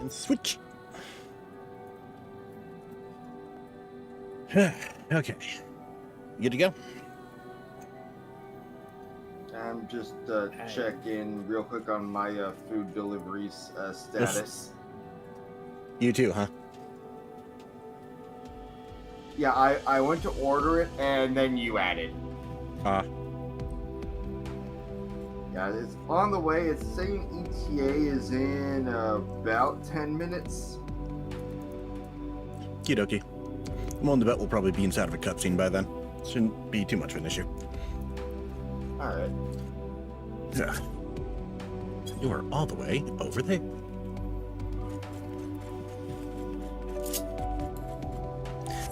And switch. Okay. Good to go? I'm just checking real quick on my food deliveries status. You too, huh? Yeah, I went to order it, and then you added. Yeah, it's on the way. It's saying ETA is in about 10 minutes. Okie dokie. I'm willing to bet we'll probably be inside of a cutscene by then. Shouldn't be too much of an issue. Alright. Yeah. You are all the way over there.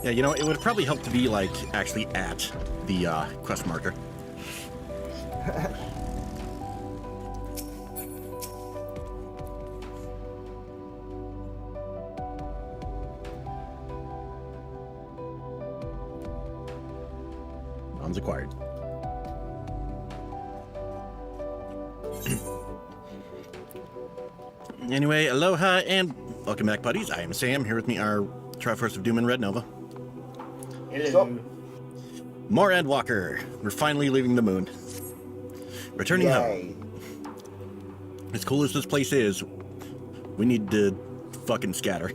Yeah, you know, it would probably help to be, like, actually at the quest marker. Bombs acquired. Anyway, aloha and welcome back, buddies. I am Sam. Here with me are Triforce of Doom and Red Nova. Hello. More Endwalker. We're finally leaving the moon. Returning home. As cool as this place is, we need to fucking scatter.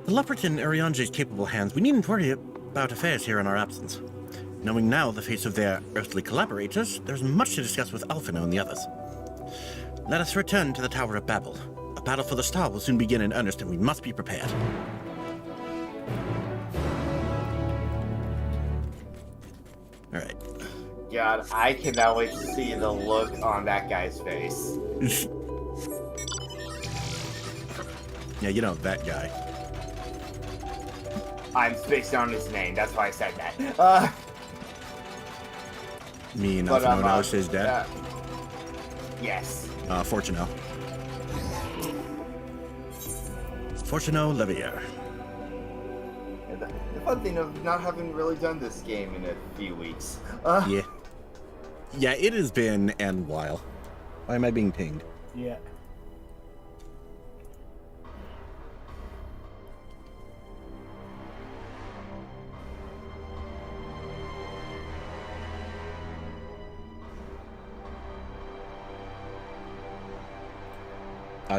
The Leopard in Ariange's capable hands, we needn't worry about affairs here in our absence. Knowing now the face of their earthly collaborators, there's much to discuss with Alphino and the others. Let us return to the Tower of Babel. A battle for the star will soon begin in earnest, and we must be prepared. Alright. God, I cannot wait to see the look on that guy's face. Yeah, you know, that guy. I'm spacing on his name, that's why I said that. Me and Alphino knows his dad. Yes. Fortuno. Fortuno Levier. The fun thing of not having really done this game in a few weeks. Yeah. Yeah, it has been a while. Why am I being pinged? Yeah.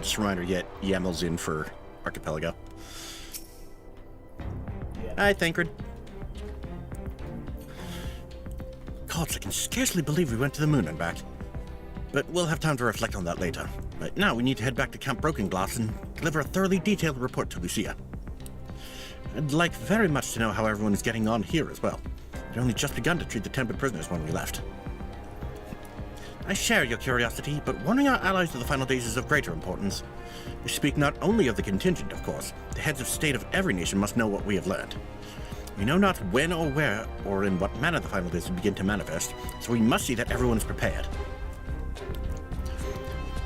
Just a reminder, yet YAML's in for Archipelago. Yeah. Hi, Thancred. Gods, I can scarcely believe we went to the moon and back. But we'll have time to reflect on that later. Right now, we need to head back to Camp Broken Glass and deliver a thoroughly detailed report to Lucia. I'd like very much to know how everyone is getting on here as well. We'd only just begun to treat the tempered prisoners when we left. I share your curiosity, but warning our allies of the final days is of greater importance. We speak not only of the contingent, of course. The heads of state of every nation must know what we have learned. We know not when or where or in what manner the final days will begin to manifest, so we must see that everyone is prepared.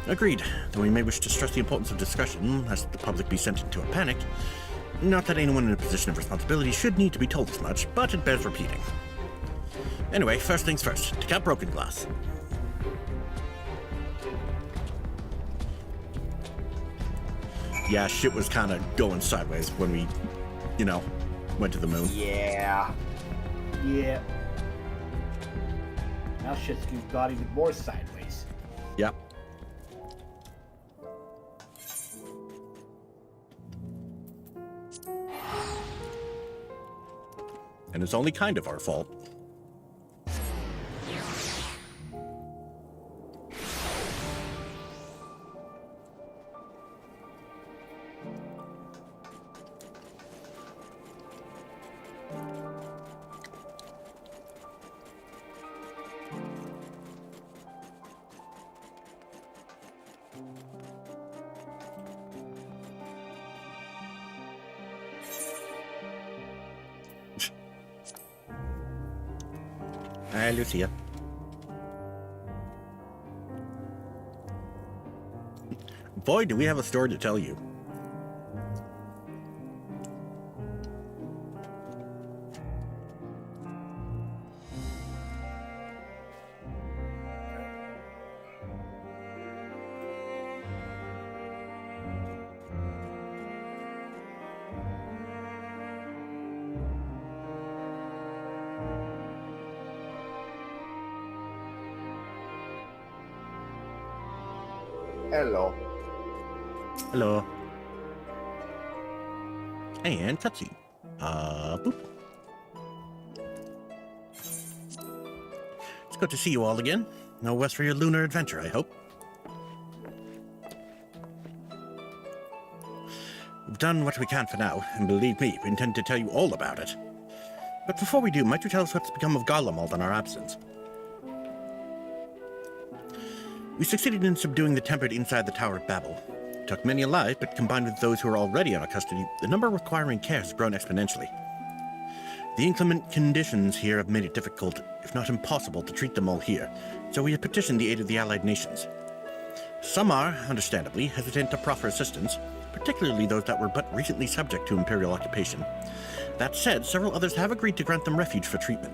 Agreed, though we may wish to stress the importance of discretion, lest the public be sent into a panic. Not that anyone in a position of responsibility should need to be told as much, but it bears repeating. Anyway, first things first, to Camp Broken Glass. Yeah, shit was kind of going sideways when we, you know, went to the moon. Yeah. Yeah. Now shit's got even more sideways. Yep. And it's only kind of our fault. Hi, Lucia. Boy, do we have a story to tell you. Hello. Hello. And cutscene. Boop. It's good to see you all again. No west for your lunar adventure, I hope. We've done what we can for now, and believe me, we intend to tell you all about it. But before we do, might you tell us what's become of Garlemald in our absence? We succeeded in subduing the tempered inside the Tower of Babel. It took many alive, but combined with those who are already in our custody, the number requiring care has grown exponentially. The inclement conditions here have made it difficult, if not impossible, to treat them all here, so we have petitioned the aid of the allied nations. Some are, understandably, hesitant to proffer assistance, particularly those that were but recently subject to imperial occupation. That said, several others have agreed to grant them refuge for treatment.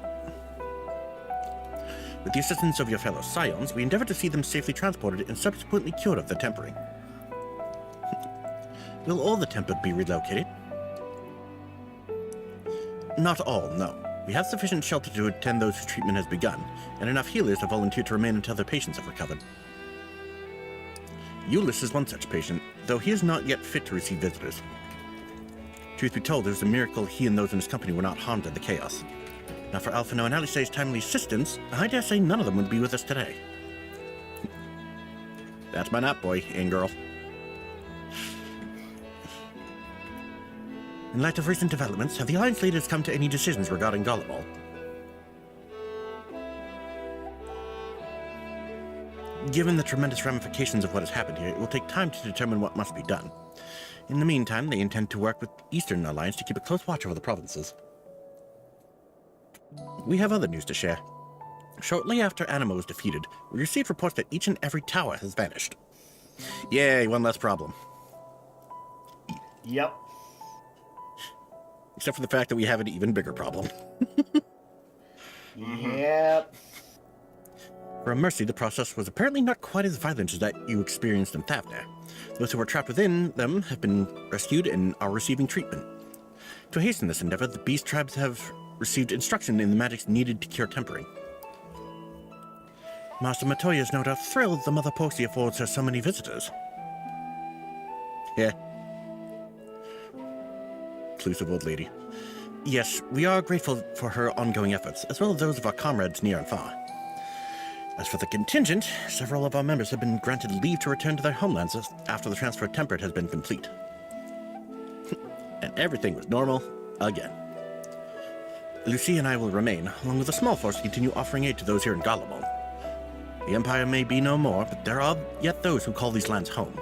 With the assistance of your fellow scions, we endeavor to see them safely transported and subsequently cured of the tempering. Will all the tempered be relocated? Not all, no. We have sufficient shelter to attend those whose treatment has begun, and enough healers have volunteered to remain until their patients have recovered. Eulis is one such patient, though he is not yet fit to receive visitors. Truth be told, it was a miracle he and those in his company were not harmed in the chaos. Now for Alphino and Alice's timely assistance, I dare say none of them would be with us today. That's my nap boy and girl. In light of recent developments, have the Alliance leaders come to any decisions regarding Garlemald? Given the tremendous ramifications of what has happened here, it will take time to determine what must be done. In the meantime, they intend to work with Eastern Alliance to keep a close watch over the provinces. We have other news to share. Shortly after Animo was defeated, we received reports that each and every tower has vanished. Yay, one less problem. Yep. Except for the fact that we have an even bigger problem. Yep. For a mercy, the process was apparently not quite as violent as that you experienced in Thavner. Those who were trapped within them have been rescued and are receiving treatment. To hasten this endeavor, the beast tribes have received instruction in the magics needed to cure tempering. Master Matoya is no doubt thrilled the Mother Posey affords her so many visitors. Yeah. Inclusive old lady. Yes, we are grateful for her ongoing efforts, as well as those of our comrades near and far. As for the contingent, several of our members have been granted leave to return to their homelands after the transfer of Tempered has been complete. And everything was normal again. Lucy and I will remain, along with a small force to continue offering aid to those here in Garlemald. The Empire may be no more, but there are yet those who call these lands home.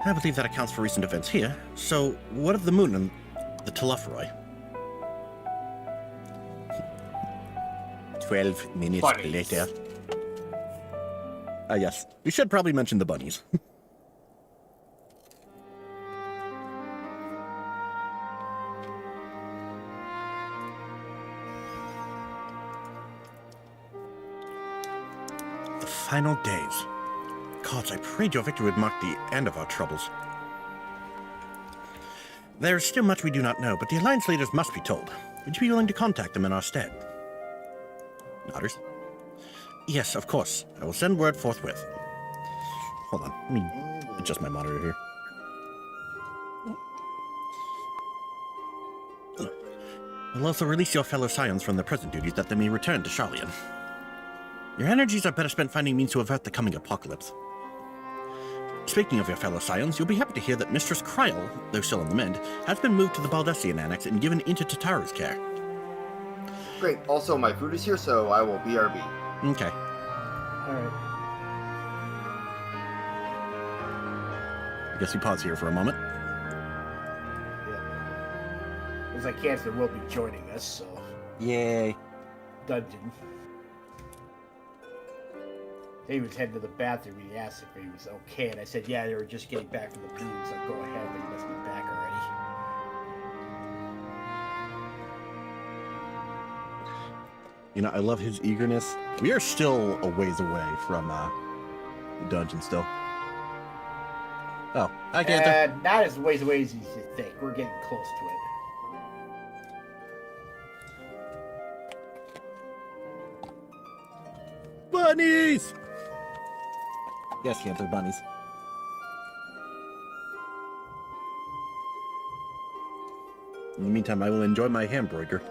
I believe that accounts for recent events here. So, what of the moon and the Telephroi? 12 minutes Bunnies. later. Yes. We should probably mention the bunnies. The final days. Gods, I prayed your victory would mark the end of our troubles. There is still much we do not know, but the Alliance leaders must be told. Would you be willing to contact them in our stead? Nodders? Yes, of course. I will send word forthwith. Hold on, let me adjust my monitor here. We'll also release your fellow scions from their present duties that they may return to Charlian. Your energies are better spent finding means to avert the coming apocalypse. Speaking of your fellow scions, you'll be happy to hear that Mistress Kryl, though still in the Mend, has been moved to the Baldessian Annex and given into Tataru's care. Great. Also, my food is here, so I will BRB. Okay. Alright. I guess we pause here for a moment. Yeah. There's like Cancer will be joining us, so. Yay. Dungeon. He was heading to the bathroom. He asked if he was okay, and I said, "Yeah, they were just getting back from the pool." So go ahead, but he must be back already. You know, I love his eagerness. We are still a ways away from the dungeon still. Oh, I can't. Not as ways away as you think. We're getting close to it. Bunnies! Yes, Cantor bunnies. In the meantime, I will enjoy my hamburger.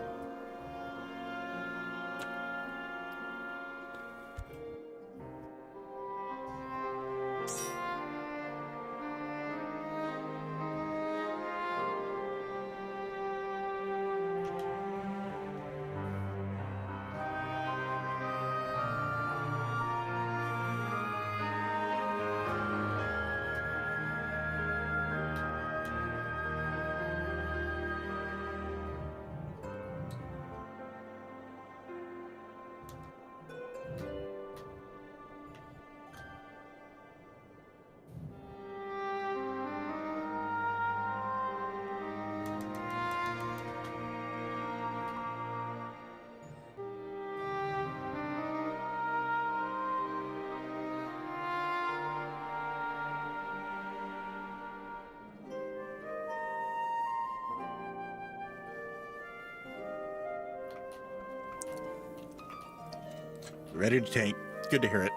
Ready to tank. Good to hear it.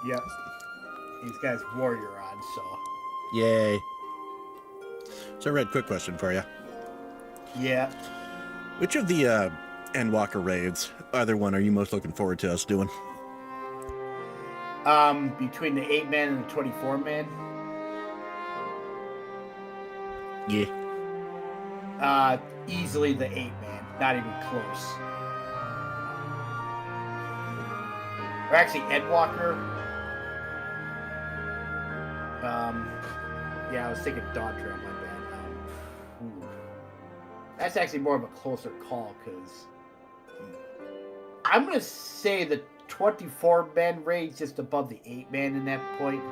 Yep. He's got his warrior on, so. Yay. So, Red, quick question for you. Yeah. Which of the Endwalker raids, either one, are you most looking forward to us doing? Between the 8-man and the 24-man. Yeah. Easily the 8-man. Not even close. Or actually, Endwalker. Yeah, I was thinking Dawn Trail, my bad. That's actually more of a closer call, because I'm going to say the 24-man raid's just above the 8-man in that point.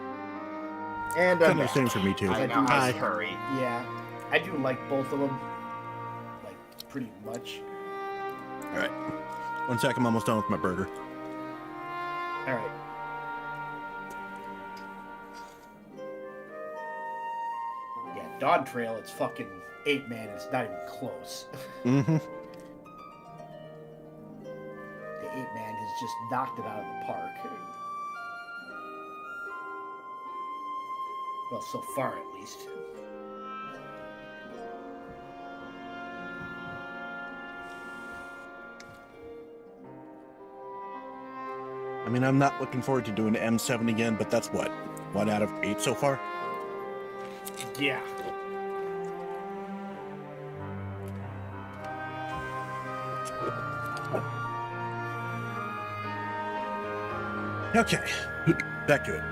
And Kind of the same for me, too. I know, Hi. hurry. Yeah, I do like both of them, like, pretty much. All right. 1 sec, I'm almost done with my burger. All right. Yeah, Dawn Trail, it's fucking 8-man. It's not even close. Mm-hmm. The 8-man has just knocked it out of the park. Well, so far at least. I mean, I'm not looking forward to doing M7 again, but that's what? 1 out of 8 so far? Yeah. Okay. Back to it.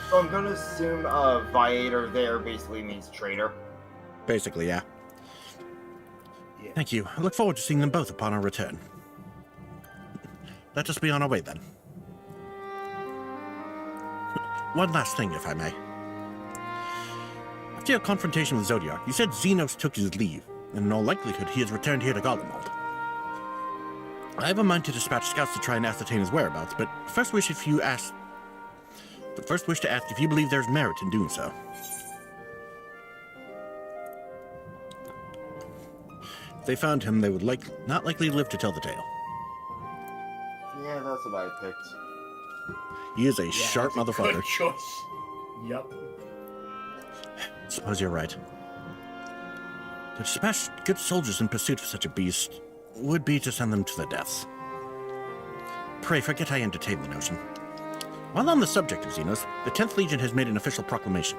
So I'm going to assume Viator there basically means traitor. Basically, yeah. Yeah. Thank you. I look forward to seeing them both upon our return. Let us be on our way, then. One last thing, if I may. After your confrontation with Zodiac, you said Xenos took his leave, and in all likelihood he has returned here to Garlemald. I have a mind to dispatch scouts to try and ascertain his whereabouts, but first wish to ask if you believe there's merit in doing so. If they found him, they would not likely live to tell the tale. Yeah, that's what I picked. He is a sharp that's a motherfucker. Good choice. Yep. Suppose you're right. To dispatch good soldiers in pursuit of such a beast would be to send them to their deaths. Pray forget I entertain the notion. While on the subject of Xenos, the 10th Legion has made an official proclamation.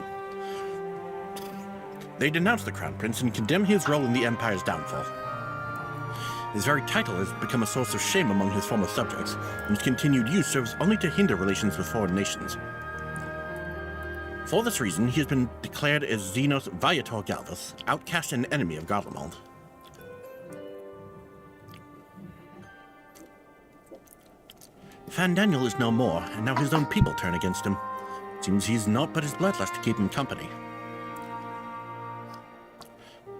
They denounce the Crown Prince and condemn his role in the Empire's downfall. His very title has become a source of shame among his former subjects, and his continued use serves only to hinder relations with foreign nations. For this reason, he has been declared as Xenos Viator Galvus, outcast and enemy of Garlemald. Fandaniel is no more, and now his own people turn against him. Seems he's naught but his bloodlust to keep him company.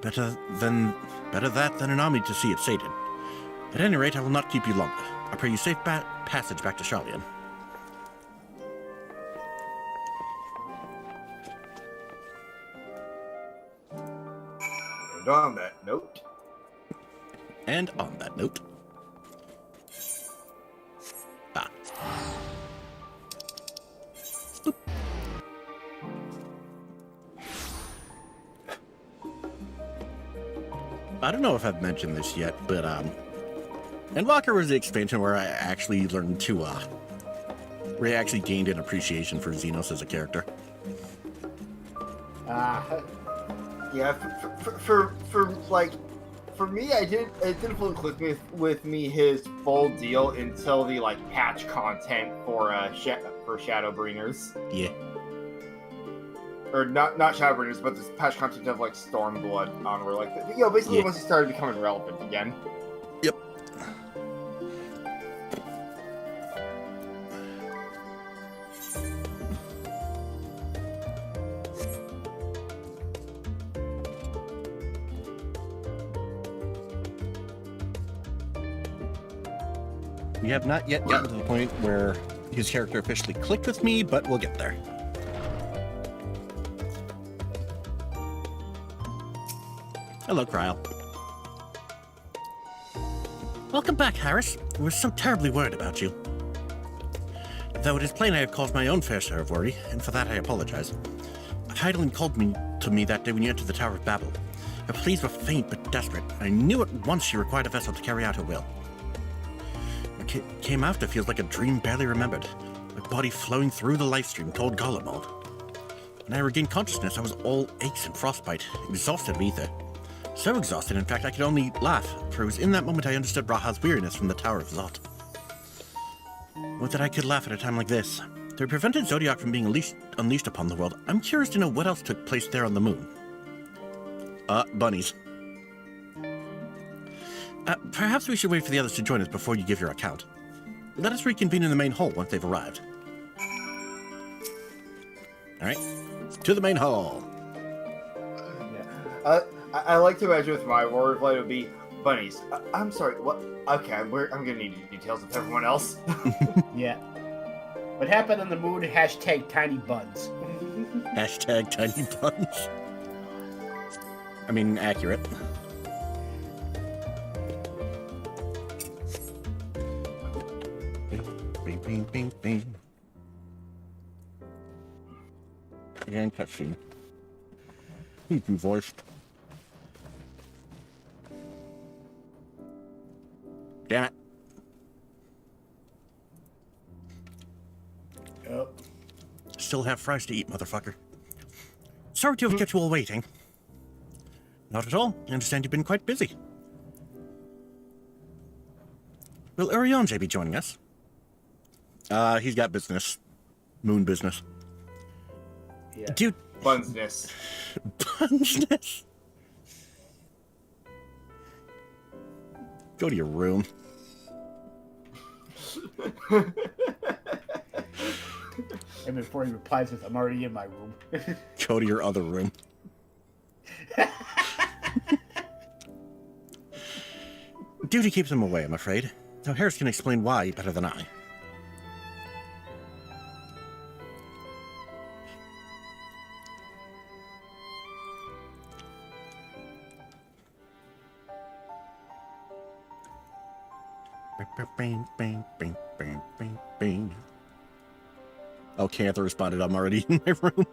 Better that than an army to see it sated. At any rate, I will not keep you longer. I pray you safe passage back to Charlian. And on that note... And on that note... I don't know if I've mentioned this yet, but Endwalker was the expansion where I actually learned to where I actually gained an appreciation for Xenos as a character. Yeah, for me, it didn't fully click with me his full deal until the like patch content for Shadowbringers. Yeah. Or not Shadowbringers, but this patch content of like Stormblood onward, like basically Yeah. once he started becoming relevant again. Yep. We have not yet gotten to the point where his character officially clicked with me, but we'll get there. Hello, Kryl. Welcome back, Harris. I was so terribly worried about you. Though it is plain I have caused my own fair share of worry, and for that I apologize. Heidelin called to me that day when you entered the Tower of Babel. Her pleas were faint but desperate. I knew at once she required a vessel to carry out her will. What came after feels like a dream barely remembered. My body flowing through the life stream toward Golem mode. When I regained consciousness, I was all aches and frostbite, exhausted of ether. So exhausted, in fact, I could only laugh, for it was in that moment I understood Raha's weariness from the Tower of Zot. Would that I could laugh at a time like this. To have prevented Zodiac from being unleashed upon the world, I'm curious to know what else took place there on the moon. Bunnies. Perhaps we should wait for the others to join us before you give your account. Let us reconvene in the main hall once they've arrived. Alright, to the main hall. Yeah. I like to imagine with my war reply would be, bunnies, I'm sorry, what? Okay, I'm gonna need details of everyone else. Yeah. What happened on the moon? Hashtag tiny buns. Hashtag tiny buns. I mean, accurate. Bing, bing, bing, bing. And cutscene. Creepy voice. Damn it. Yep. Still have fries to eat, motherfucker. Sorry to have kept you all waiting. Not at all. I understand you've been quite busy. Will Urionje be joining us? He's got business. Moon business. Yeah. Dude. Bunsness. Bunsness. Go to your room. And before he replies with, I'm already in my room. Go to your other room. Duty keeps him away, I'm afraid. Now Harris can explain why better than I. Bing, bing, bing, bing, bing, bing. Oh, Cantha responded, I'm already in my room.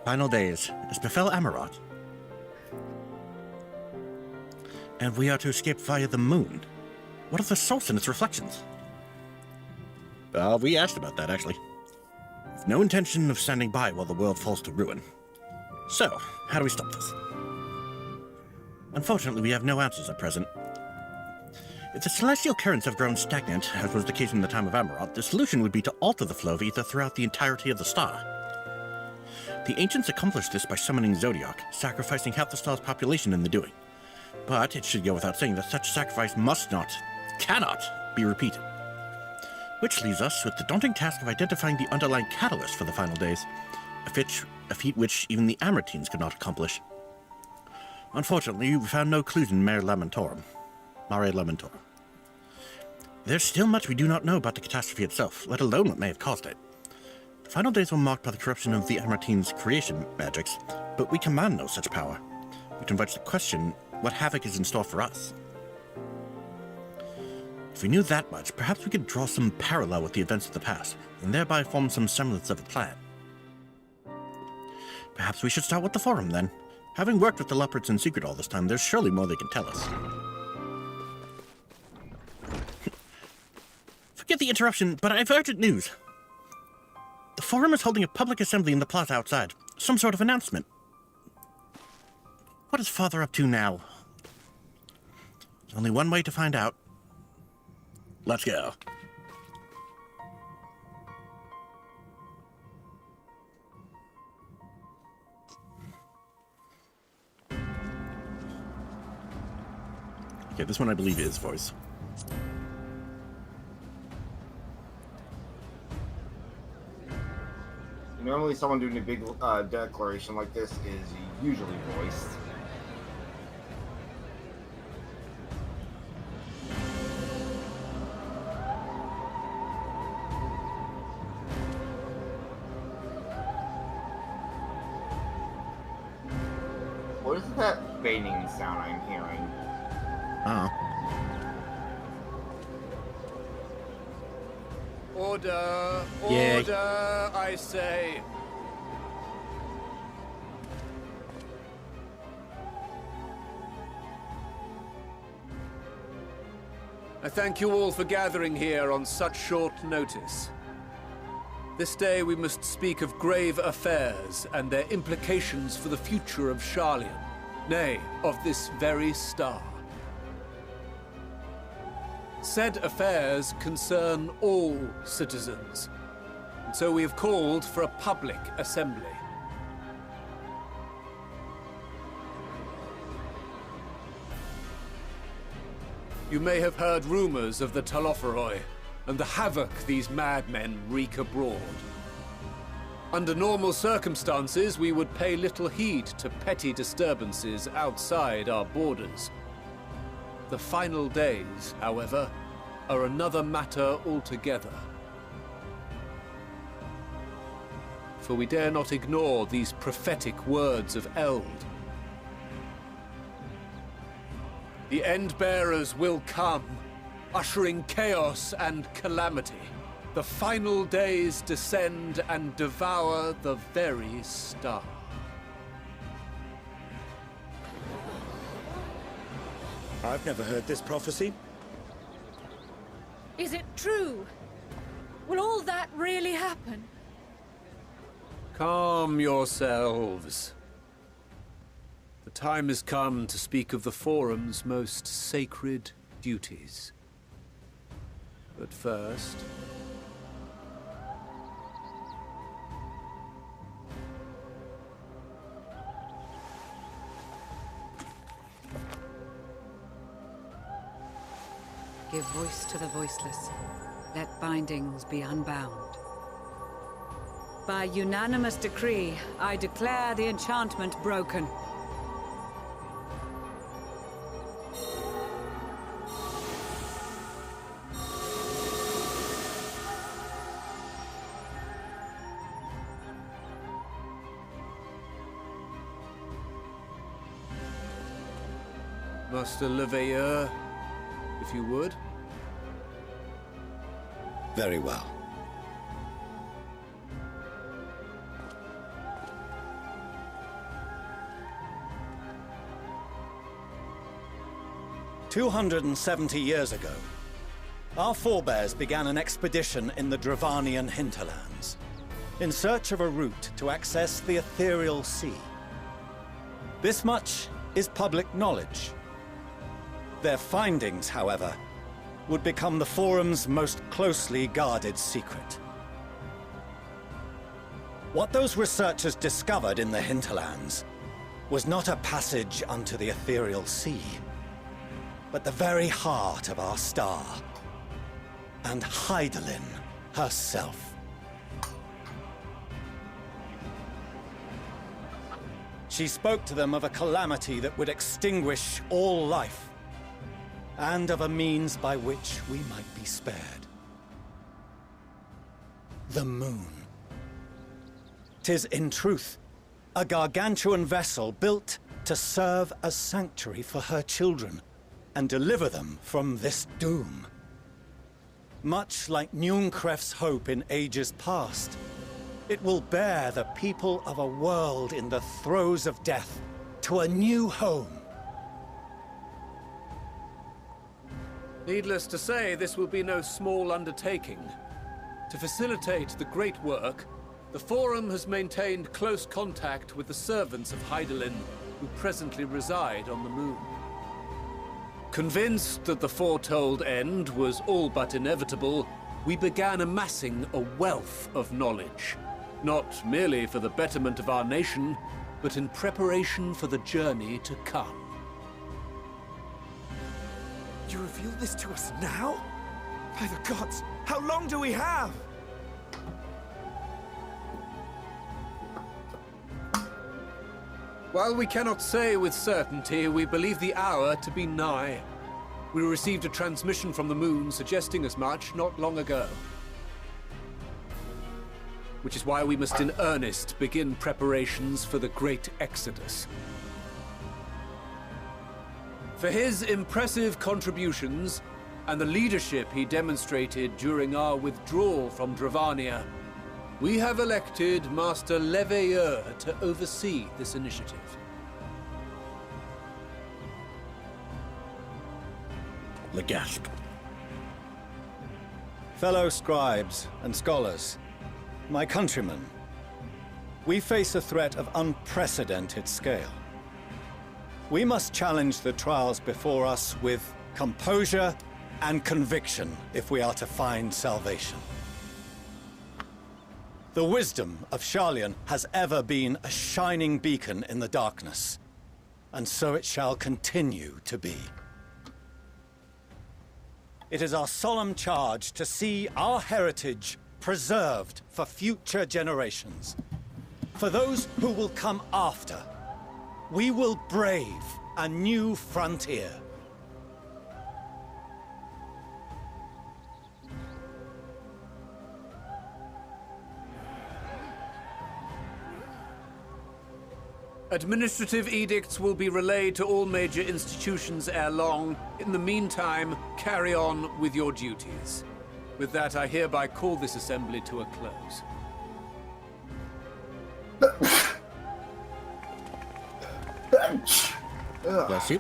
Final days, as befell Amarat. And we are to escape via the moon. What of the source and its reflections? We asked about that, actually. With no intention of standing by while the world falls to ruin. So, how do we stop this? Unfortunately, we have no answers at present. If the celestial currents have grown stagnant, as was the case in the time of Amarat, the solution would be to alter the flow of ether throughout the entirety of the star. The ancients accomplished this by summoning Zodiac, sacrificing half the star's population in the doing. But it should go without saying that such sacrifice cannot be repeated. Which leaves us with the daunting task of identifying the underlying catalyst for the final days, a feat which even the Amaratines could not accomplish. Unfortunately, we found no clues in Mare Lamentorum. There's still much we do not know about the catastrophe itself, let alone what may have caused it. The final days were marked by the corruption of the Amaratines' creation magics, but we command no such power, which invites the question, what havoc is in store for us? If we knew that much, perhaps we could draw some parallel with the events of the past, and thereby form some semblance of a plan. Perhaps we should start with the Forum, then. Having worked with the Leopards in secret all this time, there's surely more they can tell us. Forgive the interruption, but I have urgent news. The Forum is holding a public assembly in the plaza outside. Some sort of announcement. What is Father up to now? There's only one way to find out. Let's go. Okay, this one I believe is voice. Normally someone doing a big declaration like this is usually voiced. What is that baiting sound I'm hearing? Oh. Order! Yay. Order, I say! I thank you all for gathering here on such short notice. This day we must speak of grave affairs and their implications for the future of Sharlayan, nay, of this very star. Said affairs concern all citizens, and so we have called for a public assembly. You may have heard rumors of the Talophoroi and the havoc these madmen wreak abroad. Under normal circumstances, we would pay little heed to petty disturbances outside our borders. The final days, however, are another matter altogether. For we dare not ignore these prophetic words of Eld. The End-bearers will come, ushering chaos and calamity. The final days descend and devour the very star. I've never heard this prophecy. Is it true? Will all that really happen? Calm yourselves. The time has come to speak of the Forum's most sacred duties. But first... Give voice to the voiceless. Let bindings be unbound. By unanimous decree, I declare the enchantment broken. Master Leveilleur, if you would. Very well. "270 years ago, our forebears began an expedition in the Dravanian hinterlands, in search of a route to access the ethereal sea. This much is public knowledge. Their findings, however, would become the Forum's most closely guarded secret. What those researchers discovered in the hinterlands was not a passage unto the ethereal sea, but the very heart of our star, and Hydaelyn herself. She spoke to them of a calamity that would extinguish all life, and of a means by which we might be spared. The moon. 'Tis in truth a gargantuan vessel built to serve as sanctuary for her children and deliver them from this doom. much like Njunkref's hope in ages past. It will bear the people of a world in the throes of death to a new home. Needless to say, this will be no small undertaking. To facilitate the great work, the Forum has maintained close contact with the servants of Hydaelyn, who presently reside on the moon. Convinced that the foretold end was all but inevitable, we began amassing a wealth of knowledge, not merely for the betterment of our nation, but in preparation for the journey to come. You reveal this to us now? By the gods, how long do we have? While we cannot say with certainty, we believe the hour to be nigh. We received a transmission from the moon suggesting as much not long ago. Which is why we must in earnest begin preparations for the great exodus. For his impressive contributions and the leadership he demonstrated during our withdrawal from Dravania, we have elected Master Leveilleur to oversee this initiative. Legasp. Fellow scribes and scholars, my countrymen, we face a threat of unprecedented scale. We must challenge the trials before us with composure and conviction if we are to find salvation. The wisdom of Sharlayan has ever been a shining beacon in the darkness, and so it shall continue to be. It is our solemn charge to see our heritage preserved for future generations. For those who will come after, we will brave a new frontier. Administrative edicts will be relayed to all major institutions ere long. In the meantime, carry on with your duties. With that, I hereby call this assembly to a close. Bless you.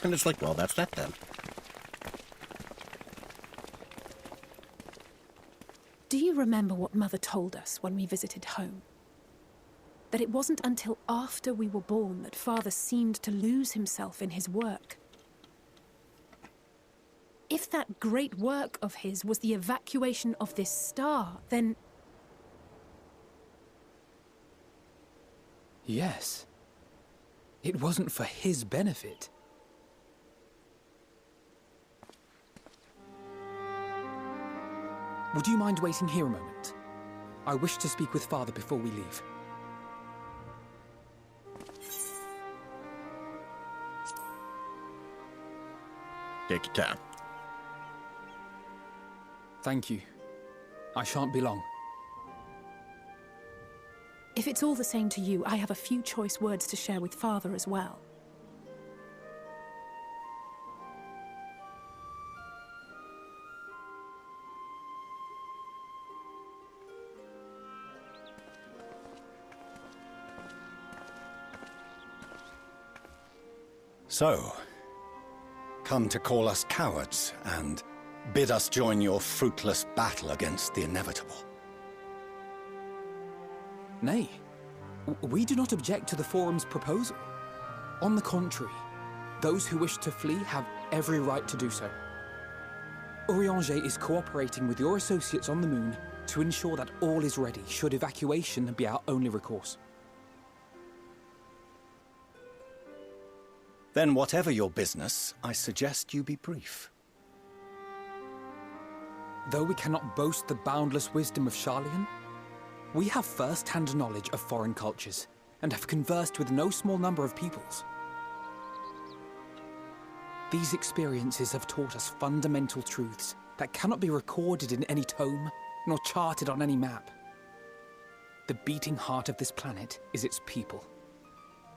And it's like, well, that's that then. Do you remember what Mother told us when we visited home? That it wasn't until after we were born that Father seemed to lose himself in his work. If that great work of his was the evacuation of this star, then... Yes. It wasn't for his benefit. Would you mind waiting here a moment? I wish to speak with Father before we leave. Take your time. Thank you. I shan't be long. If it's all the same to you, I have a few choice words to share with Father as well. So, come to call us cowards and bid us join your fruitless battle against the inevitable. Nay, we do not object to the Forum's proposal. On the contrary, those who wish to flee have every right to do so. Urianger is cooperating with your associates on the moon to ensure that all is ready should evacuation be our only recourse. Then whatever your business, I suggest you be brief. Though we cannot boast the boundless wisdom of Sharlayan, we have first-hand knowledge of foreign cultures and have conversed with no small number of peoples. These experiences have taught us fundamental truths that cannot be recorded in any tome nor charted on any map. The beating heart of this planet is its people,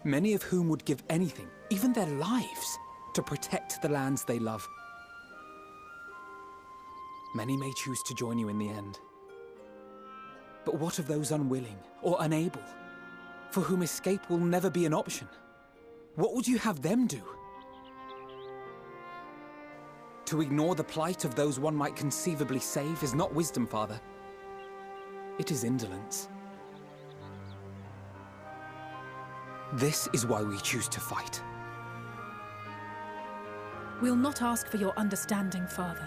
many of whom would give anything, even their lives, to protect the lands they love. Many may choose to join you in the end. But what of those unwilling or unable, for whom escape will never be an option? What would you have them do? To ignore the plight of those one might conceivably save is not wisdom, Father. It is indolence. This is why we choose to fight. We'll not ask for your understanding, Father.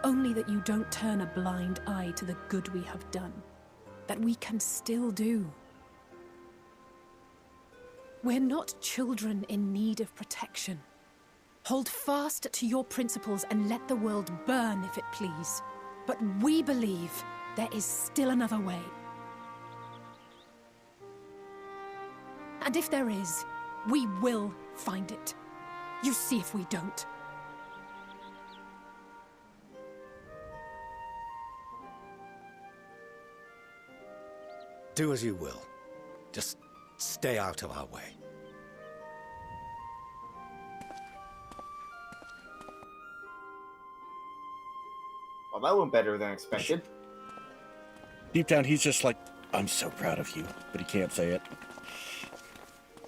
Only that you don't turn a blind eye to the good we have done, that we can still do. We're not children in need of protection. Hold fast to your principles and let the world burn if it please. But we believe there is still another way. And if there is, we will find it. You see if we don't. Do as you will. Just stay out of our way. Well, that went better than expected. Deep down, he's just like, I'm so proud of you, but he can't say it.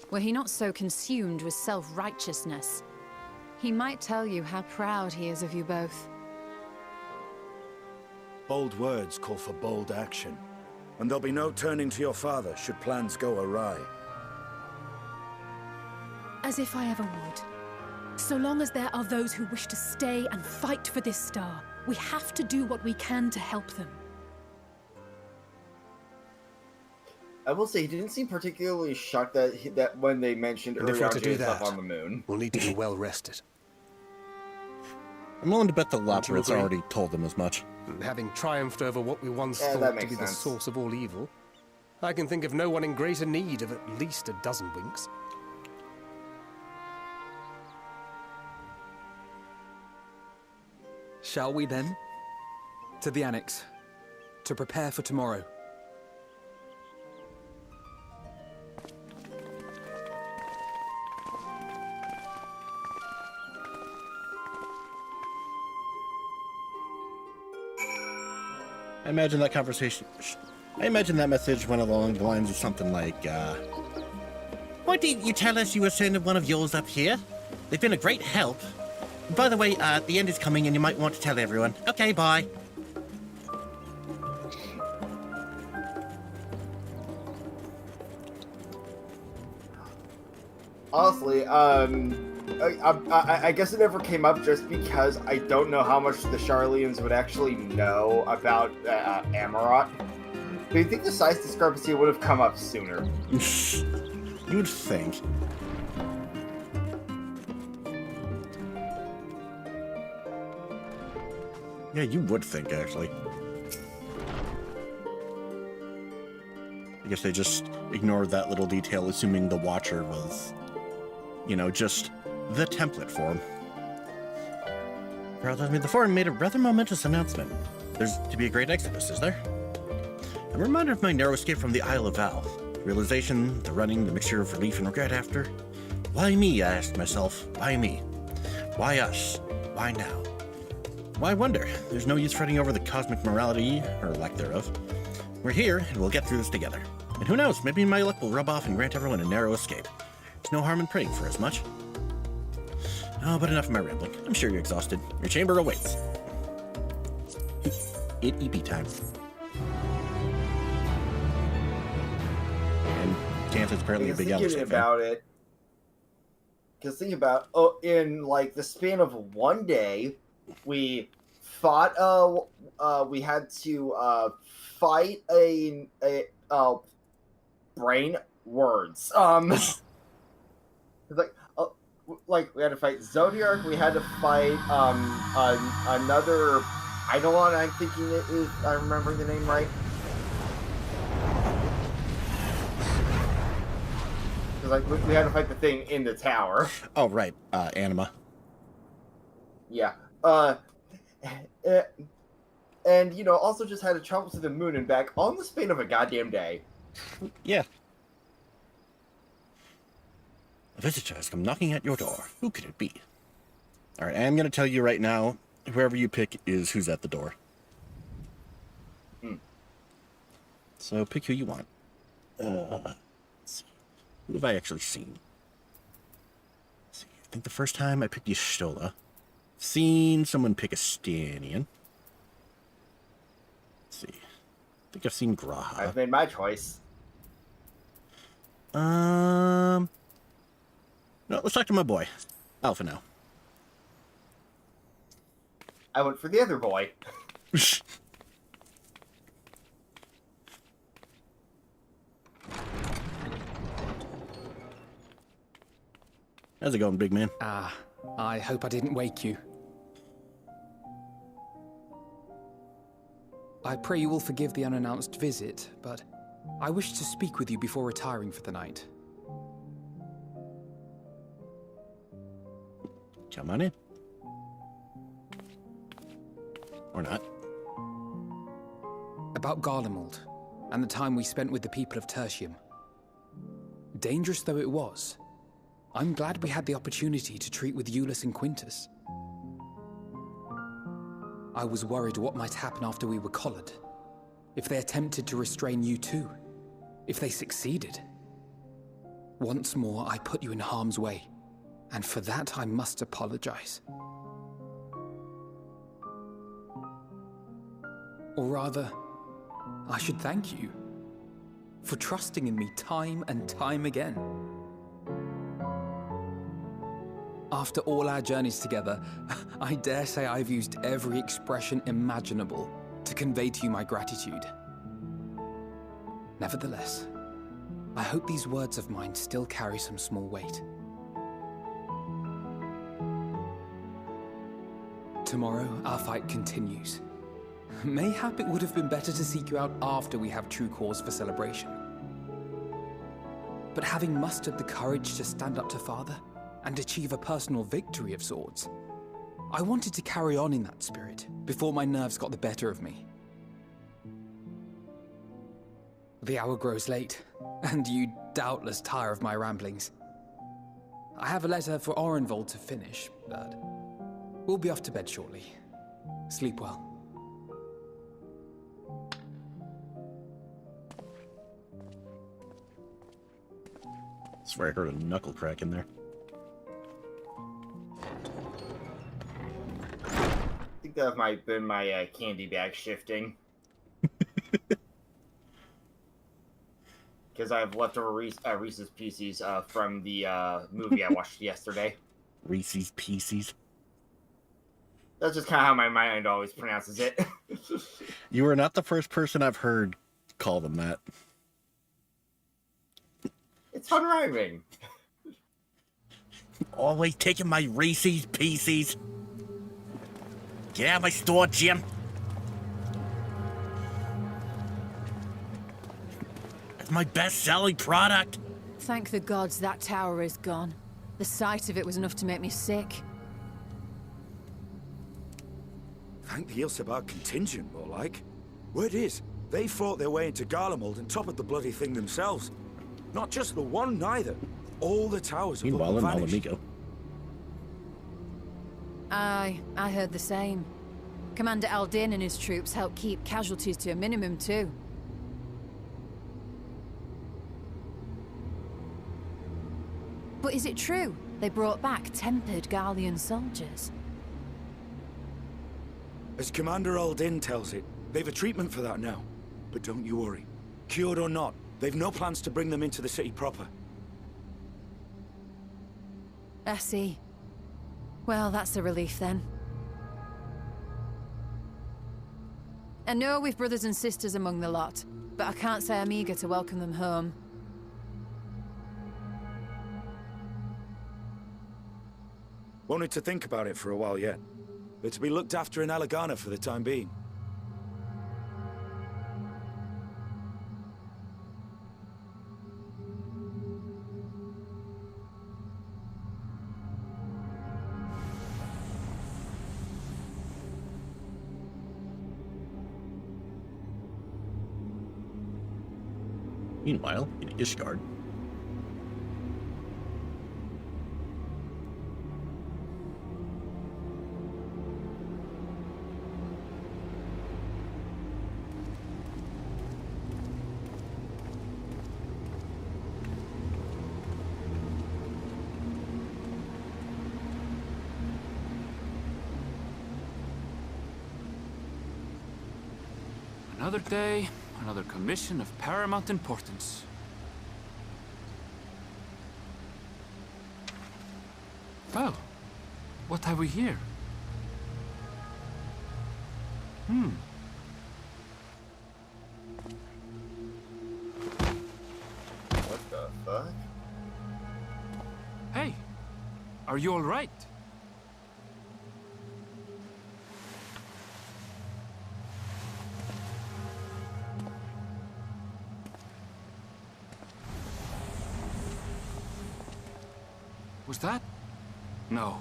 Were he not so consumed with self-righteousness, he might tell you how proud he is of you both. Bold words call for bold action. And there'll be no turning to your father should plans go awry. As if I ever would. So long as there are those who wish to stay and fight for this star, we have to do what we can to help them. I will say, he didn't seem particularly shocked that when they mentioned And if we're to do Uriange's stuff that, on the moon. we'll need to be well rested. I'm willing to bet the Don't you Laprit's agree? already told them as much. Having triumphed over what we once Yeah, that thought to makes be the sense. source of all evil, I can think of no one in greater need of at least a dozen winks. Shall we then? To the Annex, to prepare for tomorrow. I imagine that conversation... I imagine that message went along the lines of something like, why didn't you tell us you were sending one of yours up here? They've been a great help. By the way, the end is coming and you might want to tell everyone. Okay, bye. Honestly, I guess it never came up just because I don't know how much the Charlians would actually know about Amarot. But you think the size discrepancy would have come up sooner? You'd think. Yeah, you would think, actually. I guess they just ignored that little detail, assuming the Watcher was, you know, just the template for him. Rather, the Forum made a rather momentous announcement. There's to be a great exodus, is there? I'm reminded of my narrow escape from the Isle of Val. The realization, the running, the mixture of relief and regret after. Why me, I asked myself. Why me? Why us? Why now? Why wonder? There's no use fretting over the cosmic morality, or lack thereof. We're here, and we'll get through this together. And who knows, maybe my luck will rub off and grant everyone a narrow escape. There's no harm in praying for as much. Oh, but enough of my rambling. I'm sure you're exhausted. Your chamber awaits. It EP time. And Tanta's apparently a big Thinking Ellis about it, because think about in like the span of one day, we fought. We had to fight a brain words. It's like we had to fight Zodiark. We had to fight another Eidolon. I'm thinking it is. I remember the name right. Like we had to fight the thing in the tower. Oh right, Anima. Yeah. and you know, also just had to travel to the moon and back on the span of a goddamn day. Yeah. A visitor has come knocking at your door. Who could it be? All right, I am going to tell you right now, whoever you pick is who's at the door. So pick who you want. Let's see. Who have I actually seen? Let's see. I think the first time I picked Y'shtola. Seen someone pick a Stanian. Let's see. I think I've seen Graha. I've made my choice. No, let's talk to my boy. Alpha now. I went for the other boy. How's it going, big man? I hope I didn't wake you. I pray you will forgive the unannounced visit, but I wish to speak with you before retiring for the night. Come on in. Or not. About Garlemald, and the time we spent with the people of Tertium. Dangerous though it was, I'm glad we had the opportunity to treat with Eulus and Quintus. I was worried what might happen after we were collared. If they attempted to restrain you too. If they succeeded. Once more, I put you in harm's way. And for that, I must apologize. Or rather, I should thank you for trusting in me time and time again. After all our journeys together, I dare say I've used every expression imaginable to convey to you my gratitude. Nevertheless, I hope these words of mine still carry some small weight. Tomorrow, our fight continues. Mayhap it would have been better to seek you out after we have true cause for celebration. But having mustered the courage to stand up to Father, and achieve a personal victory of sorts, I wanted to carry on in that spirit before my nerves got the better of me. The hour grows late, and you doubtless tire of my ramblings. I have a letter for Orenvold to finish, but we'll be off to bed shortly. Sleep well. I swear I heard a knuckle crack in there. I think that might have been my candy bag shifting. Because I have leftover Reese's Pieces from the movie I watched yesterday. Reese's Pieces? That's just kind of how my mind always pronounces it. You are not the first person I've heard call them that. It's fun rhyming. Always taking my Reese's Pieces. Get out of my store, Jim. That's my best-selling product. Thank the gods that tower is gone. The sight of it was enough to make me sick. Thank the Ilsebar contingent, more like. Word is, they fought their way into Garlemald and toppled the bloody thing themselves. Not just the one, neither. All the towers have Meanwhile, in vanished. Malamigo. Aye, I heard the same. Commander Aldin and his troops helped keep casualties to a minimum, too. But is it true they brought back tempered Garlean soldiers? As Commander Aldin tells it, they've a treatment for that now. But don't you worry. Cured or not, they've no plans to bring them into the city proper. I see. Well, that's a relief then. I know we've brothers and sisters among the lot, but I can't say I'm eager to welcome them home. Wanted to think about it for a while yet. They're to be looked after in Alagana for the time being. Meanwhile, in Ishgard. Another day, another commission of paramount importance. Well, what have we here? What the fuck? Hey, are you all right? Was that? No.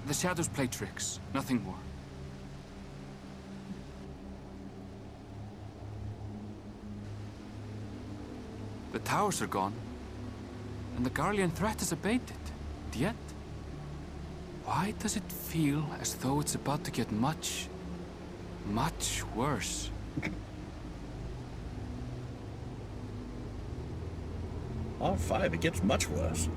The shadows play tricks, nothing more. The towers are gone, and the Garlean threat is abated. Yet, why does it feel as though it's about to get much, much worse? R5, it gets much worse.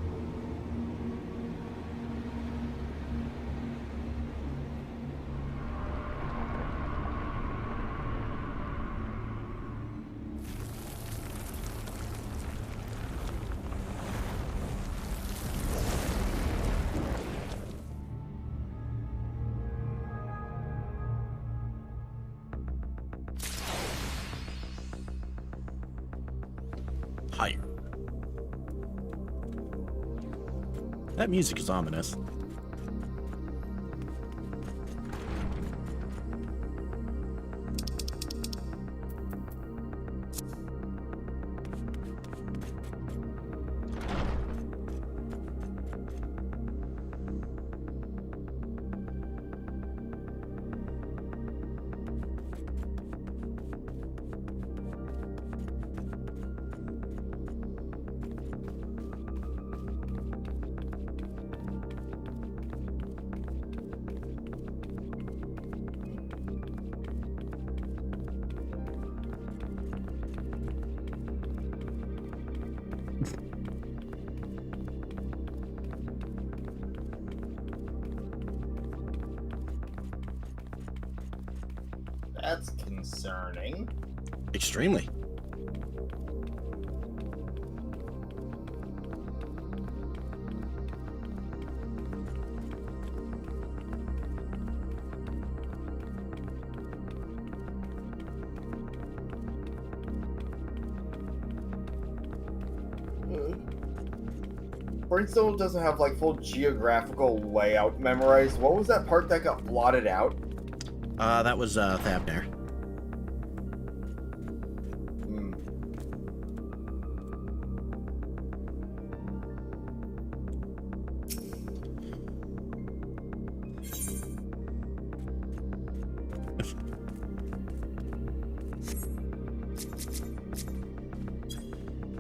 Higher. That music is ominous. That's concerning. Extremely. Brainstone doesn't have like full geographical layout memorized. What was that part that got blotted out? That was Thabner.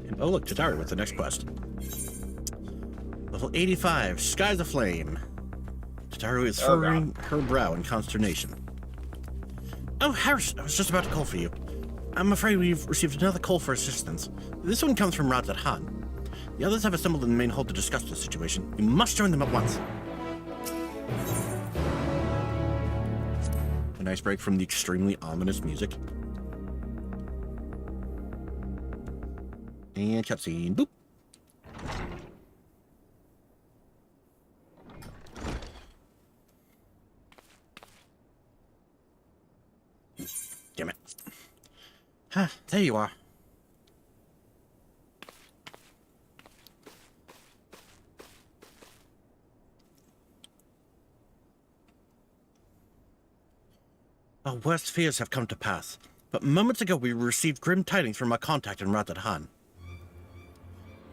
And oh look, Tatari with the next quest. Level 85, Skies Aflame. Tataru is furrowing her brow in consternation. Oh, Harris, I was just about to call for you. I'm afraid we've received another call for assistance. This one comes from Radzat Han. The others have assembled in the main hall to discuss the situation. We must join them at once. A nice break from the extremely ominous music. And cutscene. Boop. Damn it. Ah, there you are. Our worst fears have come to pass, but moments ago we received grim tidings from our contact in Radzat Han.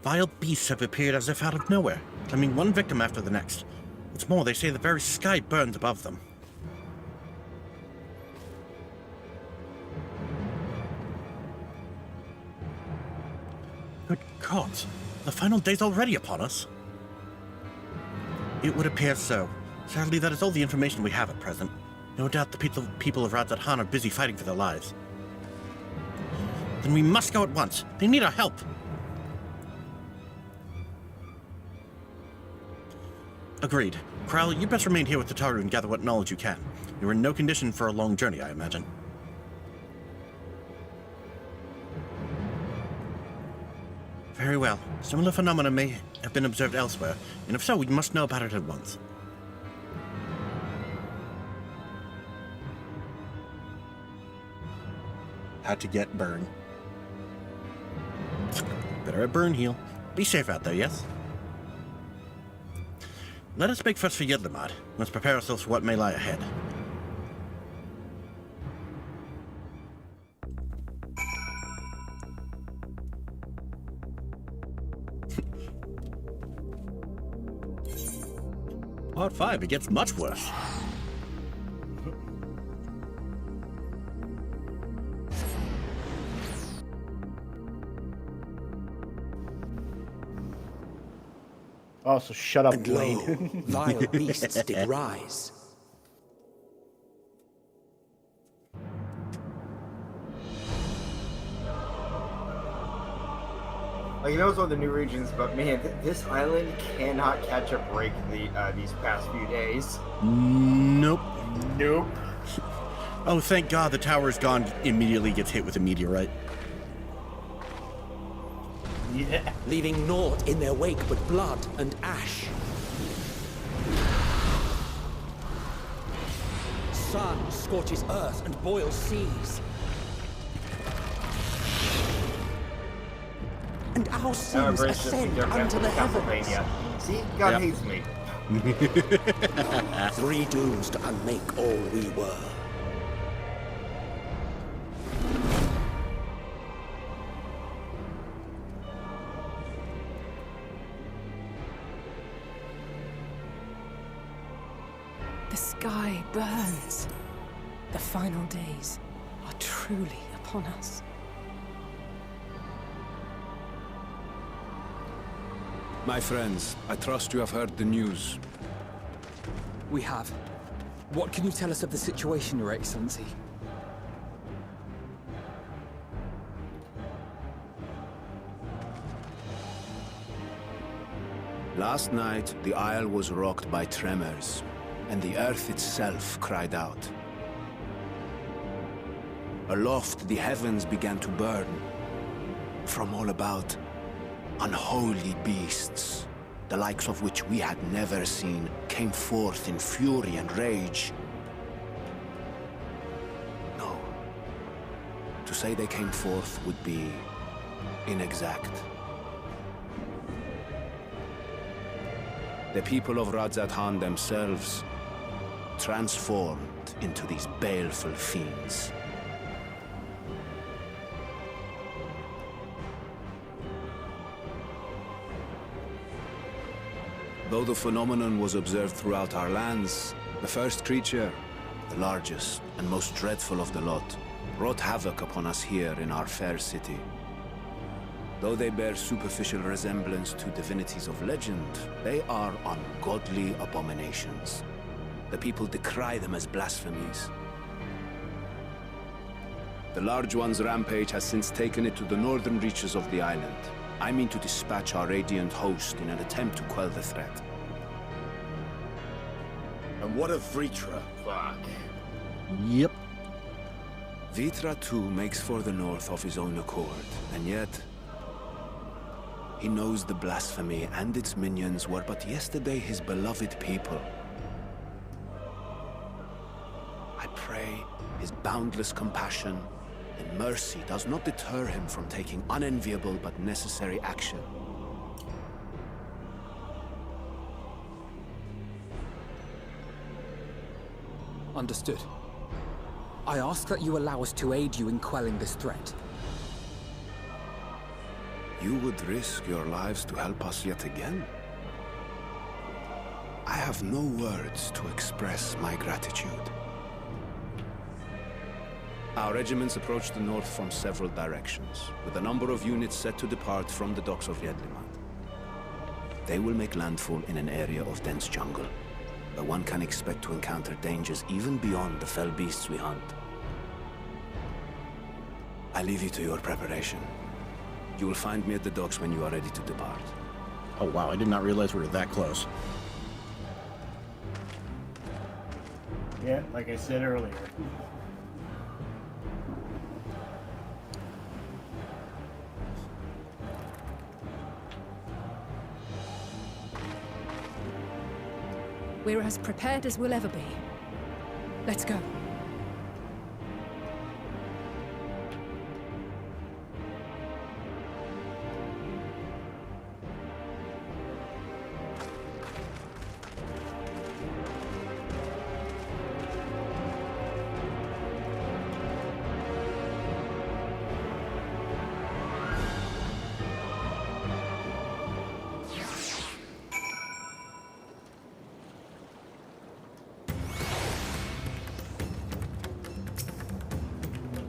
Vile beasts have appeared as if out of nowhere, claiming one victim after the next. What's more, they say the very sky burns above them. Good gods, the final day's already upon us. It would appear so. Sadly, that is all the information we have at present. No doubt the people of Radzat Han are busy fighting for their lives. Then we must go at once. They need our help. Agreed. Kral, you best remain here with the Taru and gather what knowledge you can. You're in no condition for a long journey, I imagine. Very well. Similar phenomena may have been observed elsewhere, and if so, we must know about it at once. Had to get burn. Better at burn heal. Be safe out there, yes? Let us make first for Yedlamad. Let's prepare ourselves for what may lie ahead. Part 5, it gets much worse. Oh, so shut up, And Blade. lo, vile beasts did rise. Like, you know, it's one of the new regions, but man, this island cannot catch a break these past few days. Nope. Nope. Oh, thank God the tower's gone. Immediately gets hit with a meteorite. Yeah. Leaving naught in their wake but blood and ash. Sun scorches earth and boils seas. And our sins ascend unto the heavens. See, God hates me. 3 dooms to unmake all we were. The sky burns. The final days are truly upon us. My friends, I trust you have heard the news. We have. What can you tell us of the situation, Your Excellency? Last night, the isle was rocked by tremors, and the earth itself cried out. Aloft, the heavens began to burn. From all about, unholy beasts, the likes of which we had never seen, came forth in fury and rage. No. To say they came forth would be inexact. The people of Radzat Han themselves transformed into these baleful fiends. Though the phenomenon was observed throughout our lands, the first creature, the largest and most dreadful of the lot, wrought havoc upon us here in our fair city. Though they bear superficial resemblance to divinities of legend, they are ungodly abominations. The people decry them as blasphemies. The Large One's rampage has since taken it to the northern reaches of the island. I mean to dispatch our radiant host in an attempt to quell the threat. And what of Vritra? Fuck. Yep. Vritra too makes for the north of his own accord, and yet he knows the blasphemy and its minions were but yesterday his beloved people. I pray his boundless compassion and mercy does not deter him from taking unenviable but necessary action. Understood. I ask that you allow us to aid you in quelling this threat. You would risk your lives to help us yet again? I have no words to express my gratitude. Our regiments approach the north from several directions, with a number of units set to depart from the docks of Jedlimat. They will make landfall in an area of dense jungle, where one can expect to encounter dangers even beyond the fell beasts we hunt. I leave you to your preparation. You will find me at the docks when you are ready to depart. Oh wow, I did not realize we were that close. Yeah, like I said earlier. We're as prepared as we'll ever be. Let's go.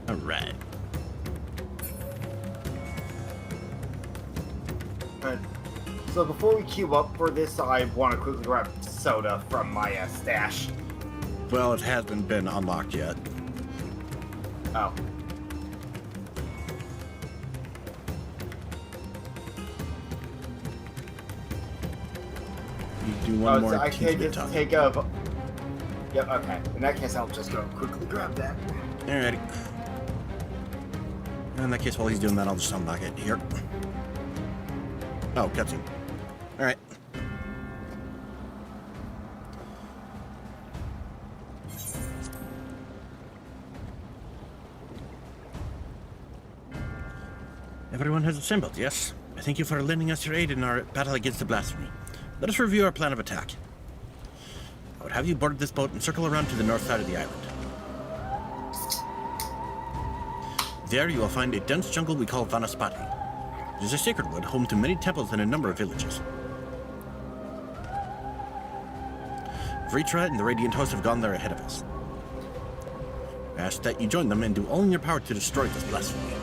Alright. Alright. So before we queue up for this, I want to quickly grab soda from my stash. Well, it hasn't been unlocked yet. Oh. You do one more. So I can just time. take a... Yep, okay. In that case, I'll just go quickly grab that. Alrighty. In that case, while he's doing that, I'll just unlock it here. Oh, cutscene. Alright. Everyone has assembled, yes? I thank you for lending us your aid in our battle against the blasphemy. Let us review our plan of attack. I would have you board this boat and circle around to the north side of the island. There you will find a dense jungle we call Vanaspati. It is a sacred wood home to many temples and a number of villages. Vritra and the Radiant Host have gone there ahead of us. I ask that you join them and do all in your power to destroy this blasphemy.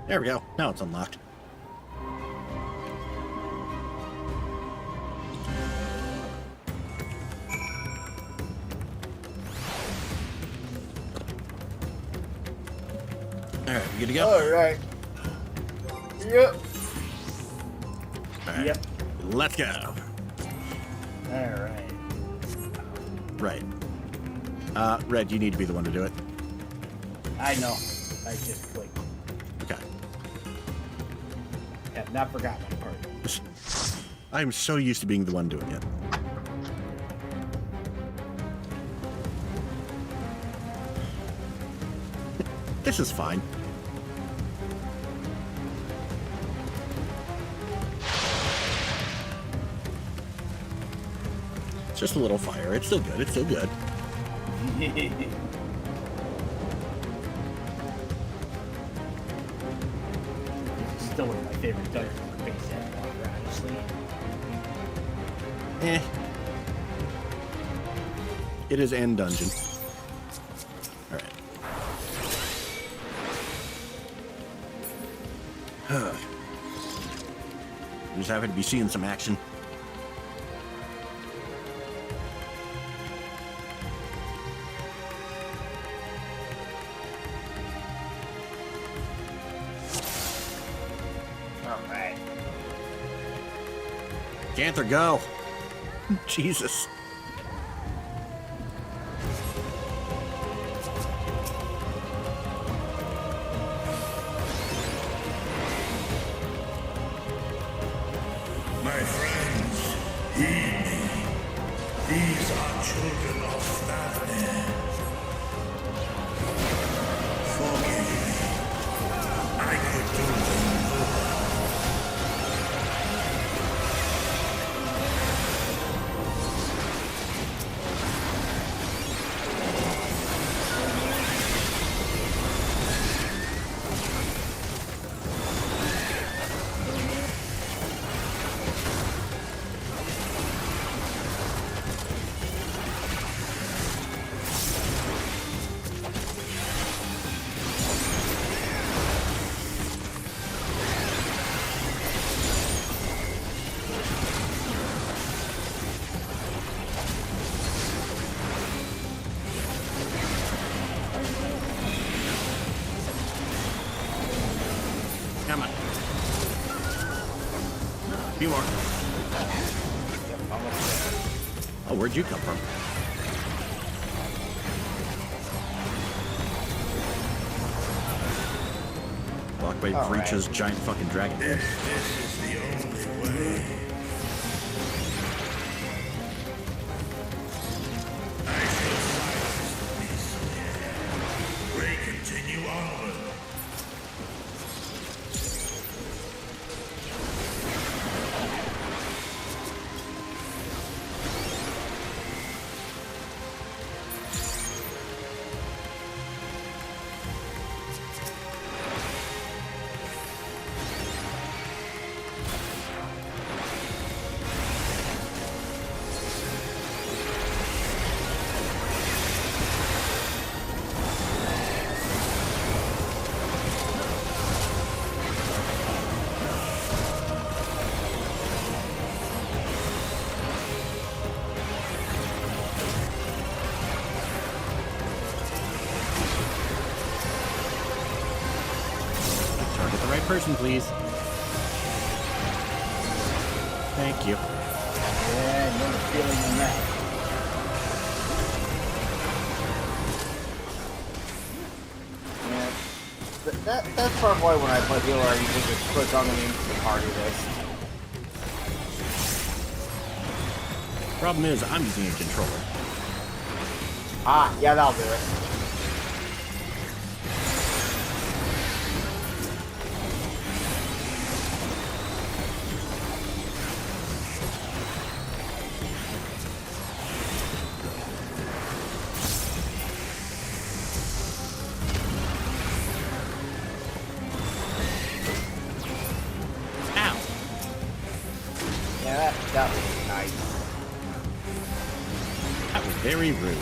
There we go. Now it's unlocked. Alright, we good to go? Alright. Yep. Alright. Yep. Let's go. Alright. Right. Red, you need to be the one to do it. I know. I just clicked. Okay. Have not forgotten that part. I'm so used to being the one doing it. This is fine. It's just a little fire. It's still good. It's still good. It's still one of my favorite dungeons on the base Endwalker, honestly. Eh. It is End Dungeon. Alright. I'm just happy to be seeing some action. Alright. Ganther, go! Jesus. My friends, heed me. These are children of Daphne. Forgive me. I could do them no Few more. Yep, almost there. Oh, where'd you come from? Blockwave All right. reaches giant fucking dragon. This is the only way. I shall silence the beast. Ray, continue onward. Target the right person, please. Thank you. Yeah, no feeling in that. Yeah. That's probably why when I play healer, I usually just click on the name to the party list. Problem is, I'm using a controller. Ah, yeah, that'll do it. Ow! Yeah, that was nice. That was very rude.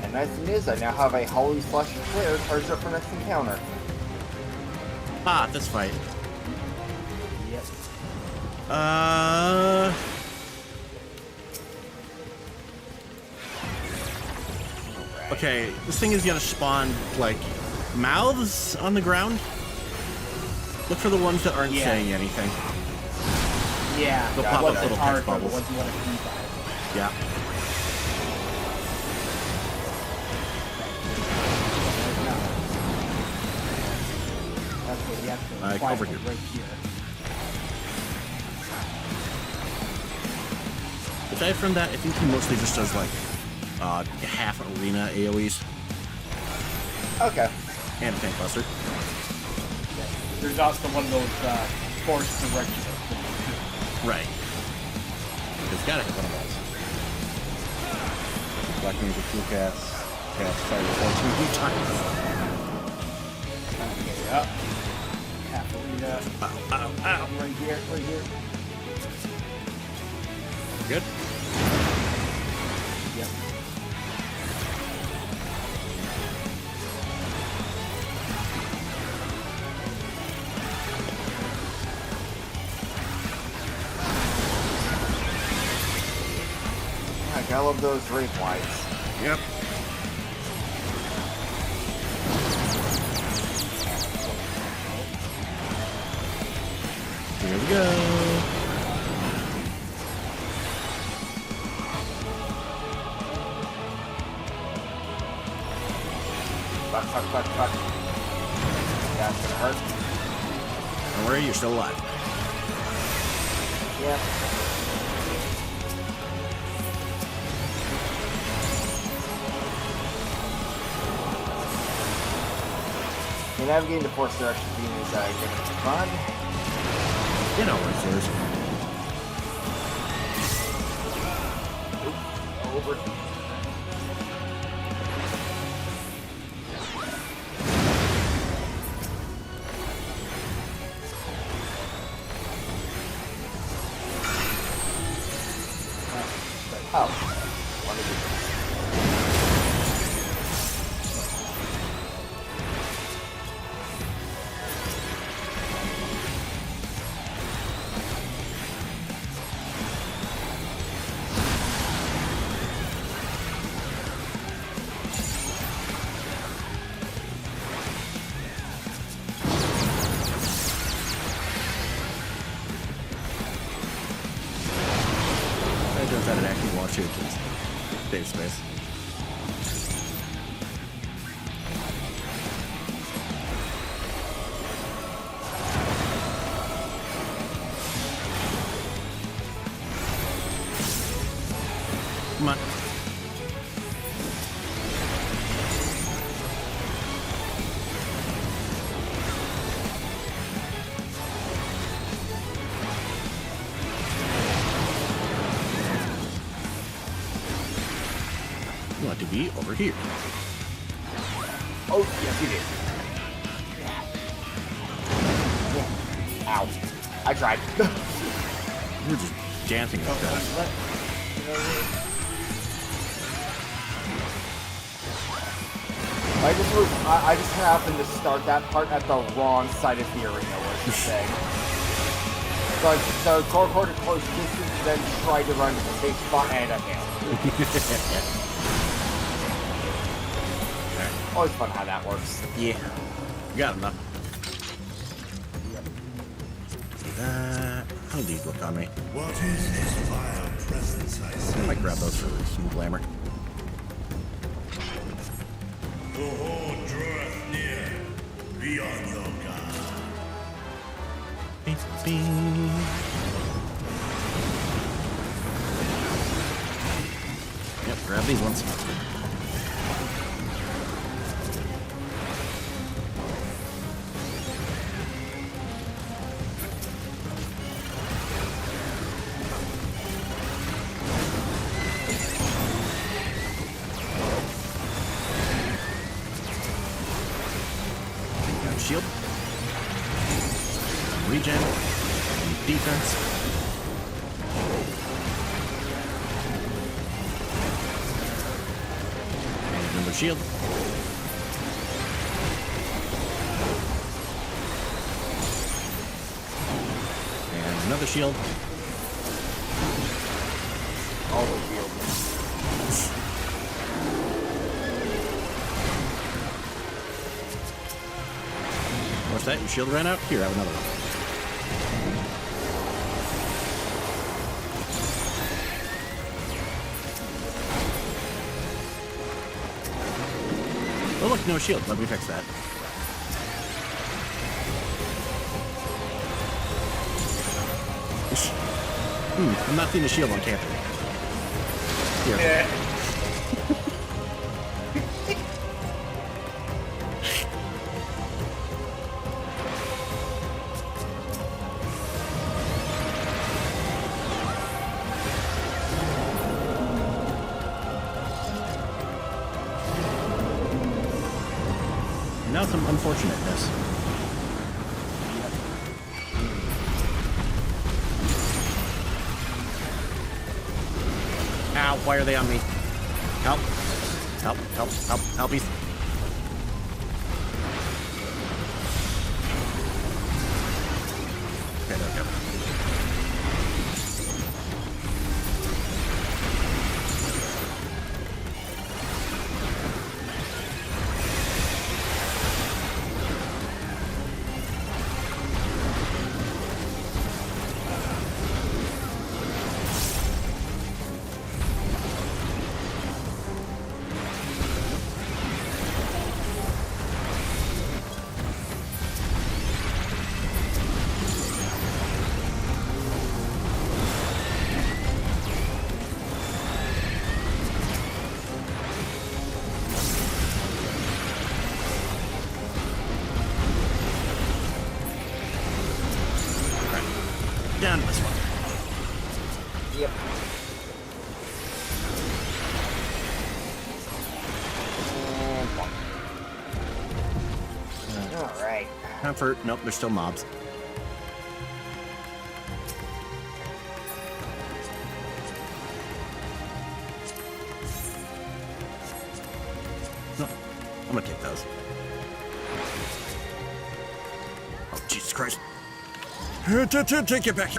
And nice thing is, I now have a Holy Flesh Flare charged up for next encounter. Ah, this fight. Yep. Okay, this thing is gonna spawn, like, mouths on the ground. Look for the ones that aren't saying anything. Yeah, They'll pop up little text the bubbles. ones you want to keep. Yeah. That's what the actual Over fight here. is right here. Aside from that, I think he mostly just does, like, half arena AoEs. Okay. And tank buster. There's also one of those forced directions. Right. It's gotta have one of those. Black Ninja Cool Cast. Cast Fire 14 times. Okay, up. Half arena. Ow, ow, ow. Right here, right here. Good? Yep. I love those rape lights. Yep. Here we go. Fuck. That's gonna hurt. Don't worry, you're still alive. Yeah. Navigating the force direction beam is gonna be fun. You know what it is. Over. Oh. What is it? be over here. Oh, yes, you did. Ow. I tried. We're just dancing with that. I just happened to start that part at the wrong side of the arena, was the thing. So core to close distance, then try to run to the safe spot, and I failed. Always fun how that works. Yeah. Got enough. How do these look on me? What is this vile presence I see? I might grab those for some glamour. The horde draweth near. Be on your guard. Bing, bing. Yep, grab these ones. Shield, regen, defense. Another shield. And another shield. All the shields. What's that? Your shield ran out? Here, I have another one. Oh look, no shield. Let me fix that. I'm not seeing the shield on camping. Here. Yeah. Now some unfortunateness. Ow, why are they on me? Help. Help, help, help, helpies. Okay, there we go. Down this one. Yep. Alright. Comfort. Nope, there's still mobs. No, I'm gonna take those. Oh, Jesus Christ. Take it back.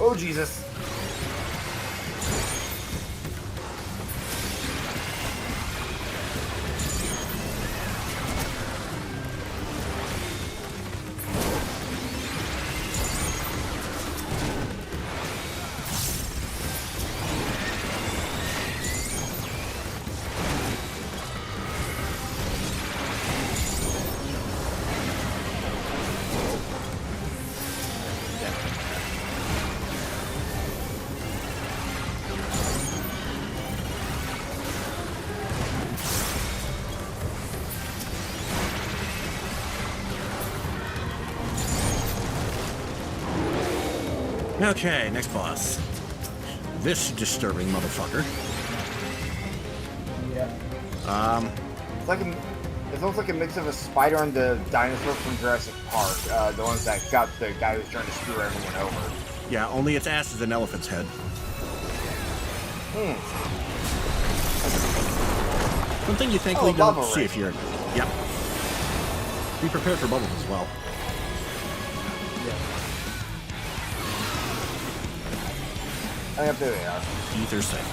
Oh, Jesus. Okay, next boss. This disturbing motherfucker. Yeah. It's almost like a mix of a spider and the dinosaur from Jurassic Park. The ones that got the guy who's trying to screw everyone over. Yeah, only its ass is an elephant's head. Something you thankfully don't see if you're... Yep. Be prepared for bubbles as well. I think there they are. Ether safe.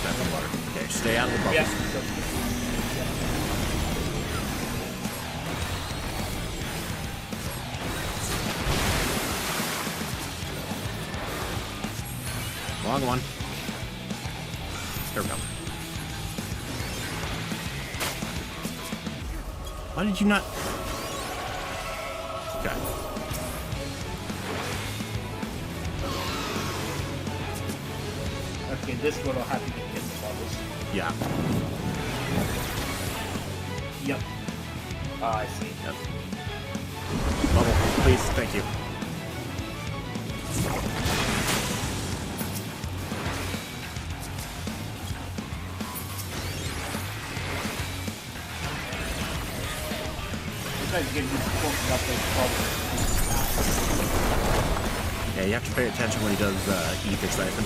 Back in water. Okay, stay out of the bubbles. Yeah. Wrong one. There we go. Why did you not... Okay. Okay, this one will have to get hit in the bubbles. Yeah. Yep. Oh, I see. Yep. Bubble, please, thank you. Yeah, you have to pay attention when he does ether siphon.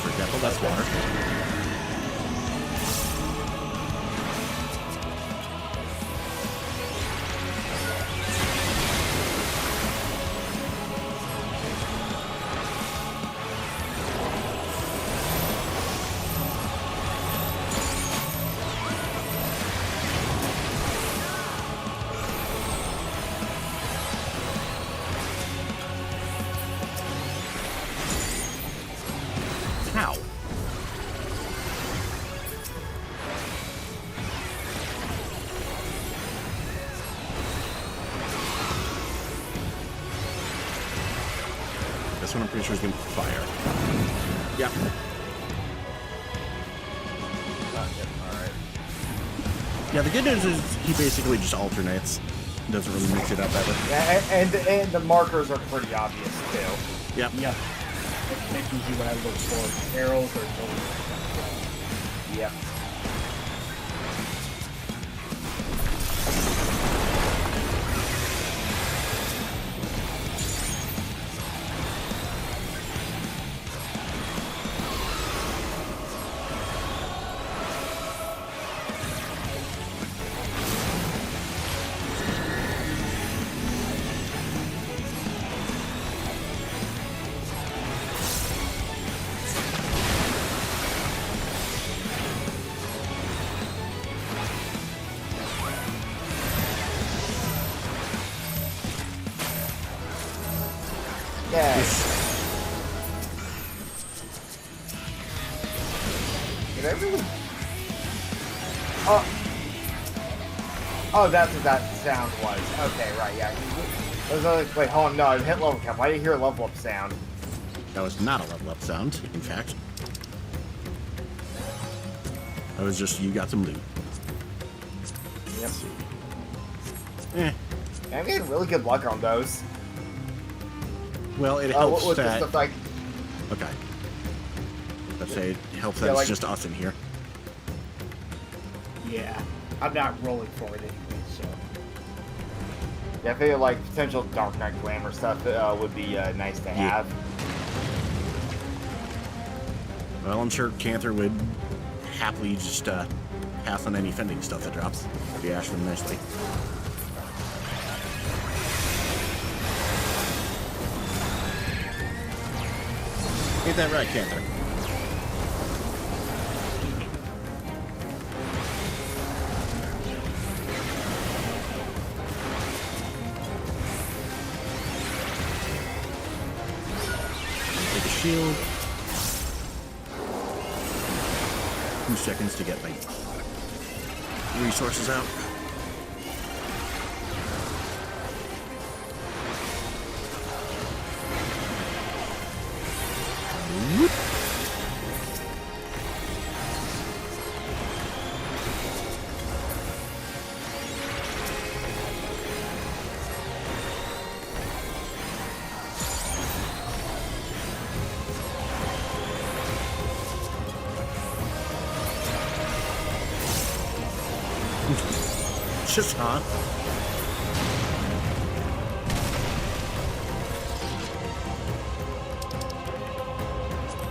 Forgetful, that's water. How? This one I'm pretty sure is going to fire. Yep. Alright. Yeah, the good news is he basically just alternates. Doesn't really mix it up ever. Yeah, and the markers are pretty obvious too. Yep. Yep. That's usually what I look for. Arrows or bullets. Yep. Did I really? Oh, that's what that sound was. Okay, right, yeah. I was like, wait, hold on, no, I hit level cap. Why did you hear a level up sound? That was not a level up sound, in fact. That was just, you got some loot. Yep. Eh. I'm getting really good luck on those. Well, it helps with that... the stuff like... Okay. Let's say it helps that it's just us in here. Yeah. I'm not rolling for it anyway, so... Yeah, I feel like potential Dark Knight glamour stuff would be nice to have. Well, I'm sure Canther would happily just pass on any fending stuff that drops. If you ask them nicely. Ain't that right, Canther? Take a shield. 2 seconds to get my resources out. Whoop. Just huh?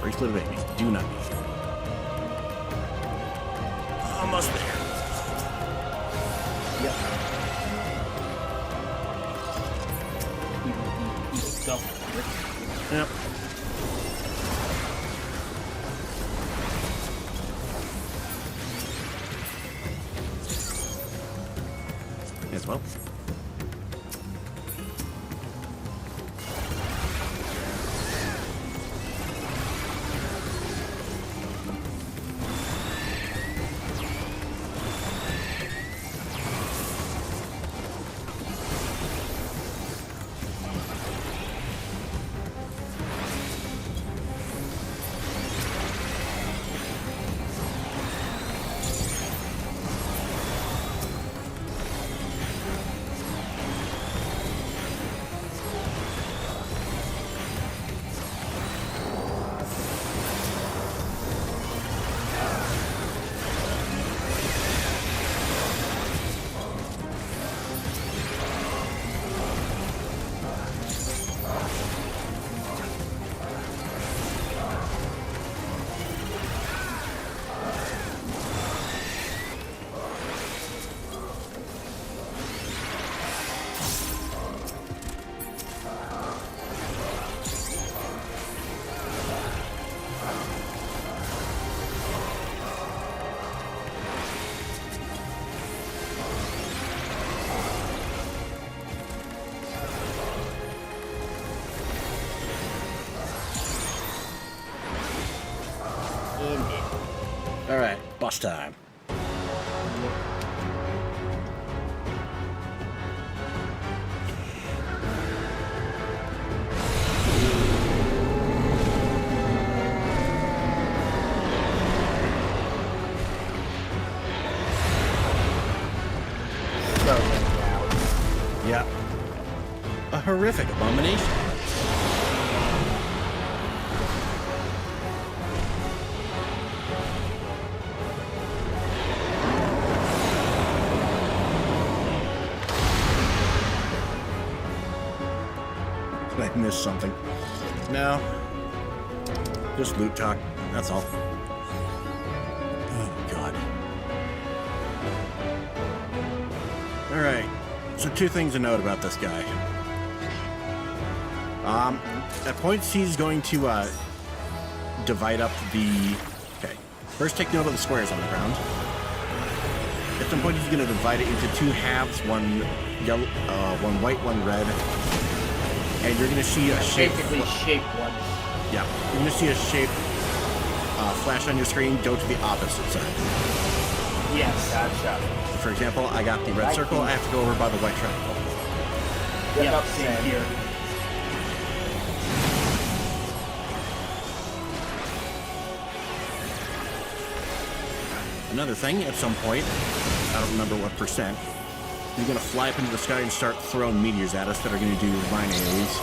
Bracelet of Amy. Do not need. Almost there. Yep. Yep. As well. Alright, boss time. Yeah. A horrific abomination. Did I miss something? No. Just loot talk. That's all. Oh, God. Alright. So two things to note about this guy. At points he's going to divide up the... Okay. First take note of the squares on the ground. At some point he's going to divide it into two halves, one yellow, one white, one red. And you're going to see a shape... Basically shape one. Yeah. You're going to see a shape flash on your screen, go to the opposite side. Yes. Gotcha. For example, I got the red circle, I have to go over by the white triangle. Yep, same here. Another thing, at some point, I don't remember what percent, you're going to fly up into the sky and start throwing meteors at us that are going to do mine AoEs.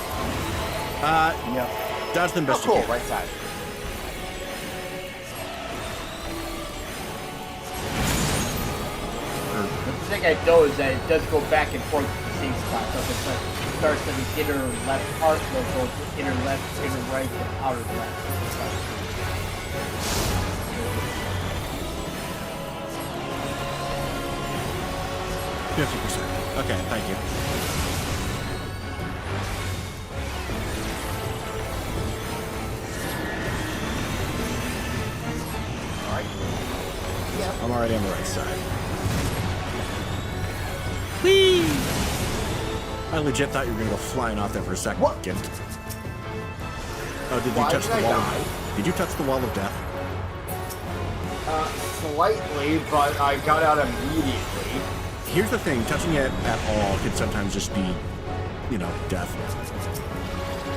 Yep. Dodge them best you cool, can. right side. The thing I know is that it does go back and forth at the same spot. So if it starts in the inner left part, it'll go to inner left, inner right, and outer left. 50%. Okay, thank you. Alright. Yep. I'm already on the right side. Whee! I legit thought you were gonna go flying off there for a second. What? Oh, did you touch the wall? Did you touch the wall of death? Slightly, but I got out immediately. Here's the thing, touching it at all could sometimes just be, you know, death.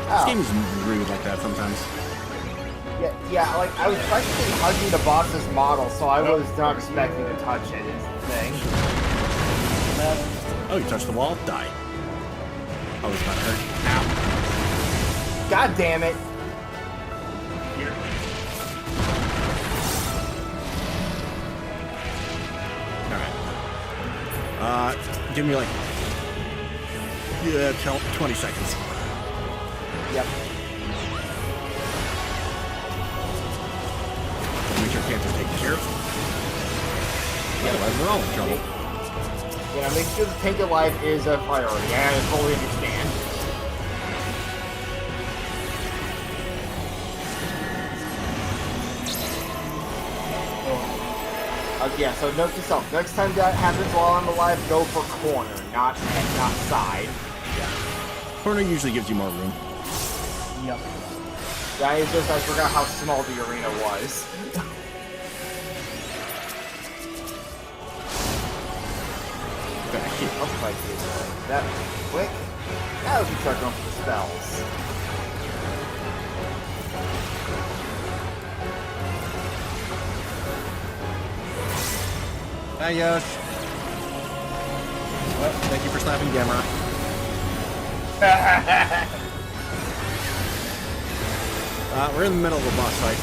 This game is rude like that sometimes. Yeah, like, I was practically hugging the boss's model, so I was not expecting to touch it, is the thing. Oh, you touched the wall? Die. I was about to hurt. Ow. God damn it. Here. Alright. Give me like 20 seconds. Yep. Make sure Panther's taken care of. Otherwise, we're all in trouble. Yeah, make sure the tainted life is a priority. I fully understand. Yeah, so note to self. Next time that happens while I'm alive, go for corner, not side. Yeah. Corner usually gives you more room. Yep. That is just, I forgot how small the arena was. I'll fight you that quick. Now we can start going for the spells. Hi, Yosh. Well, thank you for slapping Gamera. We're in the middle of a boss fight.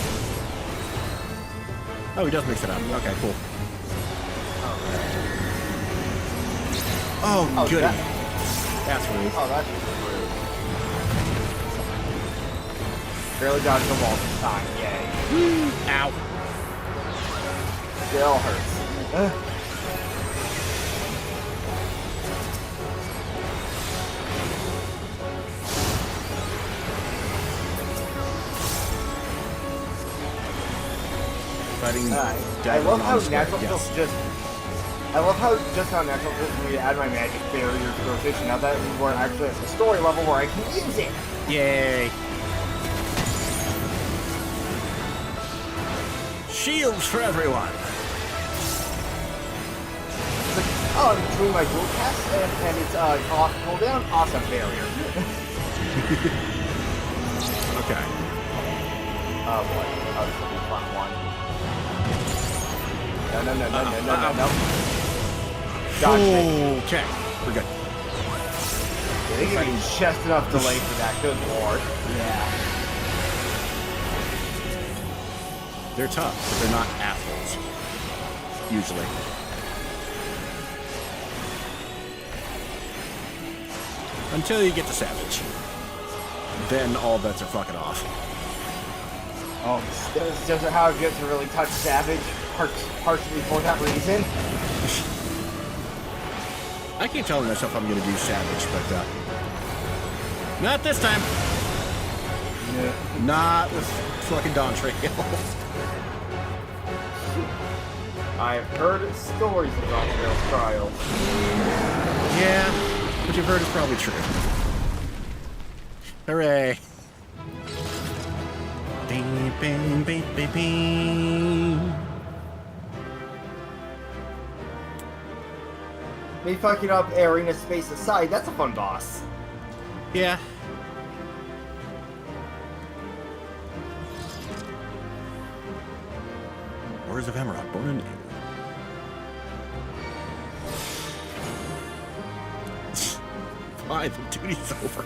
Oh, he does mix it up. Okay, cool. Oh, goody. That's rude. Oh, that's rude. Barely dodged the wall this time. Yay. Ow. Still hurts. Fighting. I love how natural feels just. I love how just how natural it feels for me to add my magic barrier to rotation. Now that we're actually at the story level where I can use it. Yay. Shields for everyone. It's like, oh, I'm doing my dual cast and it's off cooldown. Awesome barrier. Okay. Oh boy. Oh, this will be a fun one. No. Dodge me. Okay, we're good. Yeah, they give me just enough delay for that. Good lord. Yeah. They're tough, but they're not assholes. Usually. Until you get to Savage. Then all bets are fucking off. Oh, this is just how it gets to really touch Savage, partially for that reason. I keep telling myself I'm gonna do Savage, but not this time. Yeah. Not with fucking Dawn Trail. I've heard stories of Dawn Trail's trials. Yeah, what you've heard is probably true. Hooray. Bing, bing, bing, bing, bing. Me fucking up arena space aside, that's a fun boss. Yeah. Words of Emerald, born anew. Why, the duty's over.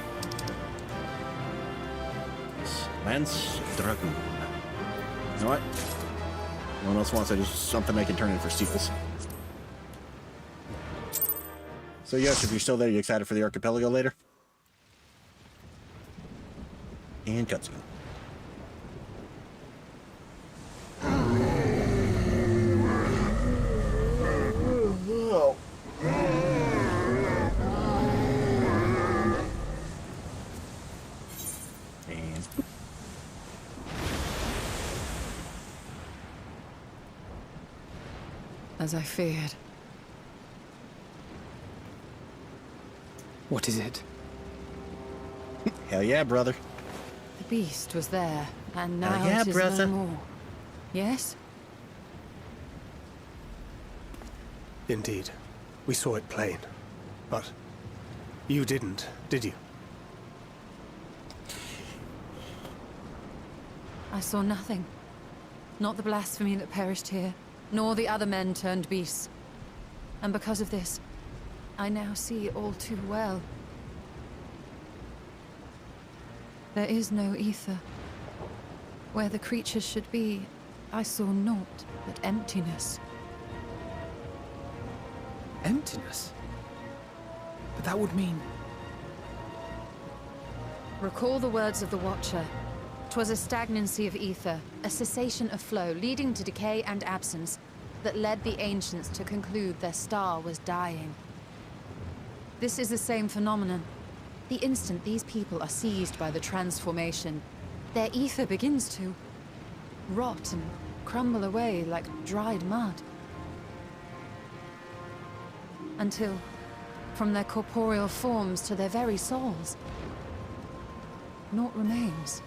Lance Dragoon. You know what? No one else wants it. It's just something I can turn in for seals. So yes, if you're still there, you excited for the archipelago later? And cutscene. And as I feared. What is it? hell yeah, brother. The beast was there, and now yeah, it is brother. no more. Yes? Indeed. We saw it plain. But you didn't, did you? I saw nothing. Not the blasphemy that perished here, nor the other men turned beasts. And because of this, I now see all too well. There is no ether. Where the creatures should be, I saw naught but emptiness. Emptiness? But that would mean... Recall the words of the Watcher. 'Twas a stagnancy of ether, a cessation of flow, leading to decay and absence, that led the ancients to conclude their star was dying. This is the same phenomenon. The instant these people are seized by the transformation, their ether begins to rot and crumble away like dried mud. Until, from their corporeal forms to their very souls, naught remains.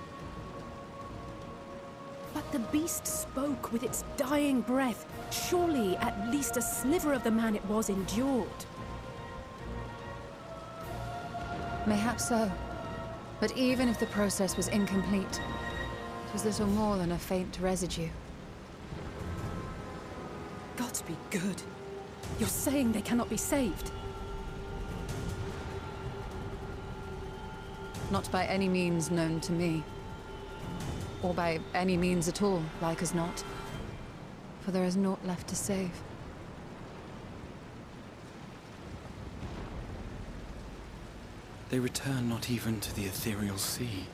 But the beast spoke with its dying breath. Surely at least a sliver of the man it was endured. Mayhaps so. But even if the process was incomplete, it was little more than a faint residue. Gods be good. You're saying they cannot be saved? Not by any means known to me. Or by any means at all, like as not. For there is naught left to save. They return not even to the ethereal sea.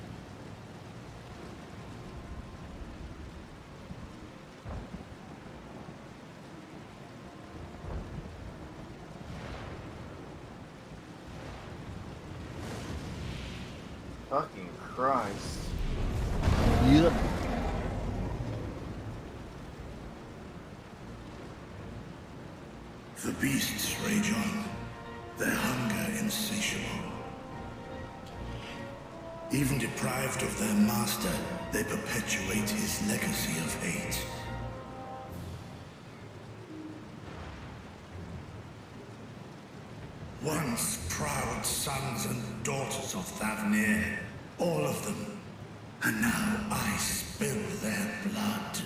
Fucking Christ. Yep. The beasts rage on, their hunger insatiable. Even deprived of their master, they perpetuate his legacy of hate. Once proud sons and daughters of Thavnir, all of them, and now I spill their blood.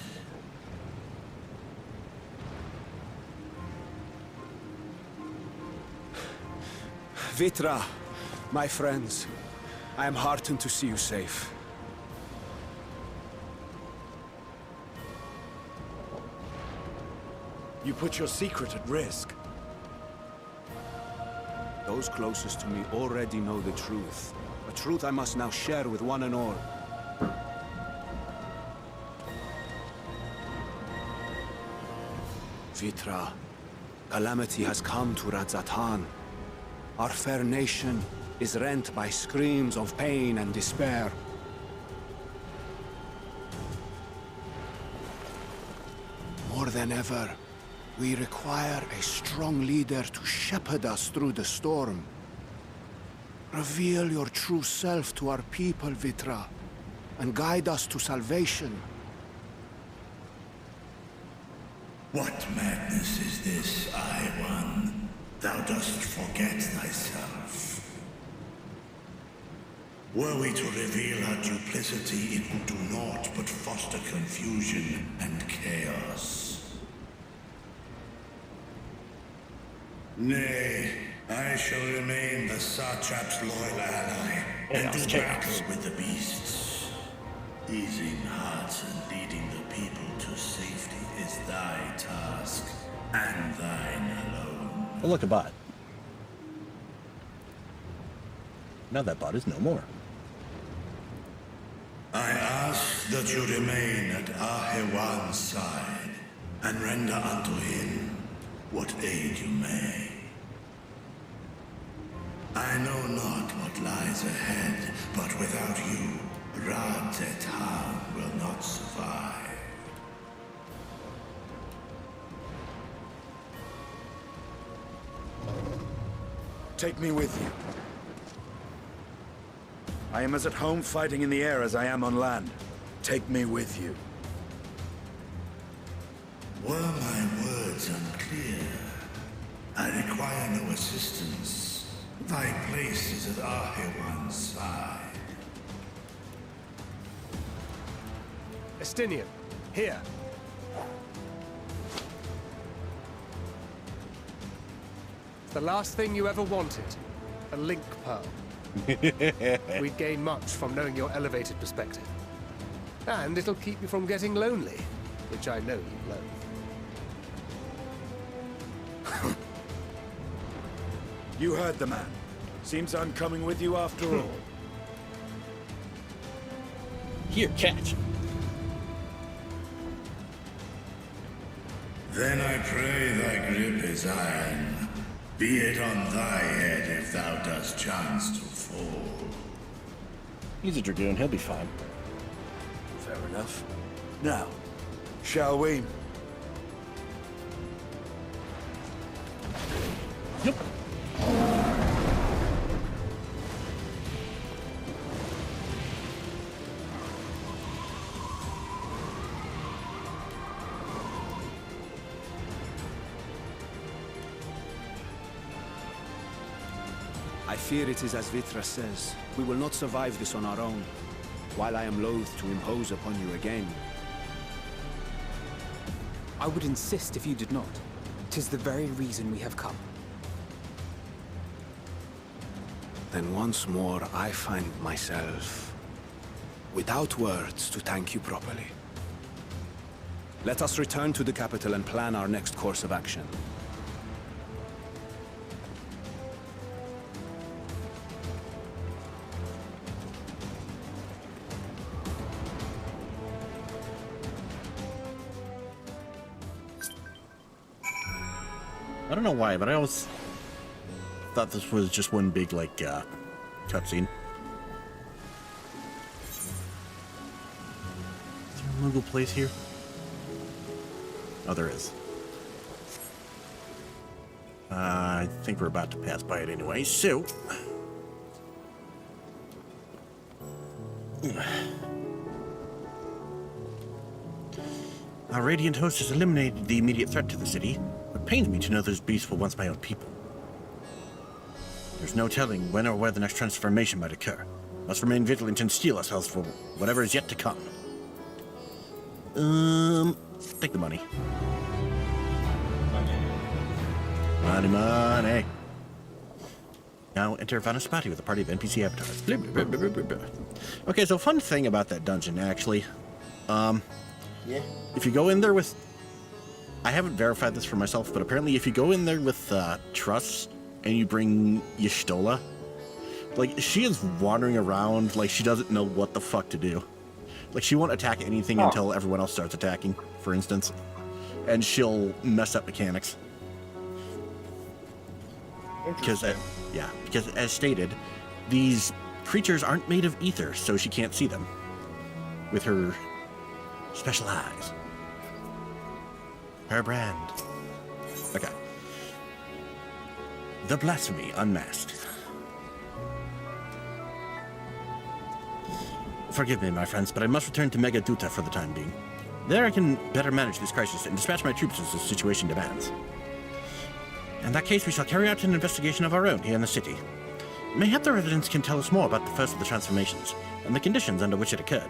Vitra, my friends, I am heartened to see you safe. You put your secret at risk. Those closest to me already know the truth. A truth I must now share with one and all. Vitra, calamity has come to Radzatan. Our fair nation is rent by screams of pain and despair. More than ever, we require a strong leader to shepherd us through the storm. Reveal your true self to our people, Vitra, and guide us to salvation. What madness is this, I-One? Thou dost forget thyself. Were we to reveal our duplicity, it would do naught but foster confusion and chaos. Nay, I shall remain the Satrap's loyal ally, and do battle with the beasts. Easing hearts and leading the people to safety is thy task, and thine alone. Oh, look, a bot. Now that bot is no more. I ask that you remain at Ahewan's side, and render unto him what aid you may. I know not what lies ahead, but without you, Radzatan will not survive. Take me with you. I am as at home fighting in the air as I am on land. Take me with you. Were my words unclear? I require no assistance. Thy place is at Ahewan's side. Estinian, here. The last thing you ever wanted. A link pearl. We'd gain much from knowing your elevated perspective. And it'll keep you from getting lonely, which I know you loathe. You heard the man. Seems I'm coming with you after all. Here, catch. Then I pray thy grip is iron. Be it on thy head if thou dost chance to fall. He's a dragoon, he'll be fine. Fair enough. Now, shall we? Yep. I fear it is as Vitra says. We will not survive this on our own. While I am loath to impose upon you again. I would insist if you did not. 'Tis the very reason we have come. Then once more I find myself without words to thank you properly. Let us return to the capital and plan our next course of action. I don't know why, but I always thought this was just one big, like, cutscene. Is there a Moogle place here? Oh, there is. I think we're about to pass by it anyway, so... Our Radiant host has eliminated the immediate threat to the city. It pains me to know those beasts were once my own people. There's no telling when or where the next transformation might occur. Must remain vigilant and steel ourselves for whatever is yet to come. Take the money. Money. Now enter Vanaspati with a party of NPC avatars. Blah, blah, blah, blah, blah, blah. Okay, so fun thing about that dungeon, actually. Yeah. If you go in there with... I haven't verified this for myself, but apparently if you go in there with Truss and you bring Y'shtola, like, she is wandering around like she doesn't know what the fuck to do. Like, she won't attack anything until everyone else starts attacking, for instance. And she'll mess up mechanics. Because, because as stated, these creatures aren't made of ether, so she can't see them with her special eyes. Her brand. Okay. The Blasphemy Unmasked. Forgive me, my friends, but I must return to Megaduta for the time being. There I can better manage this crisis and dispatch my troops as the situation demands. In that case, we shall carry out an investigation of our own here in the city. Mayhap the residents can tell us more about the first of the transformations and the conditions under which it occurred.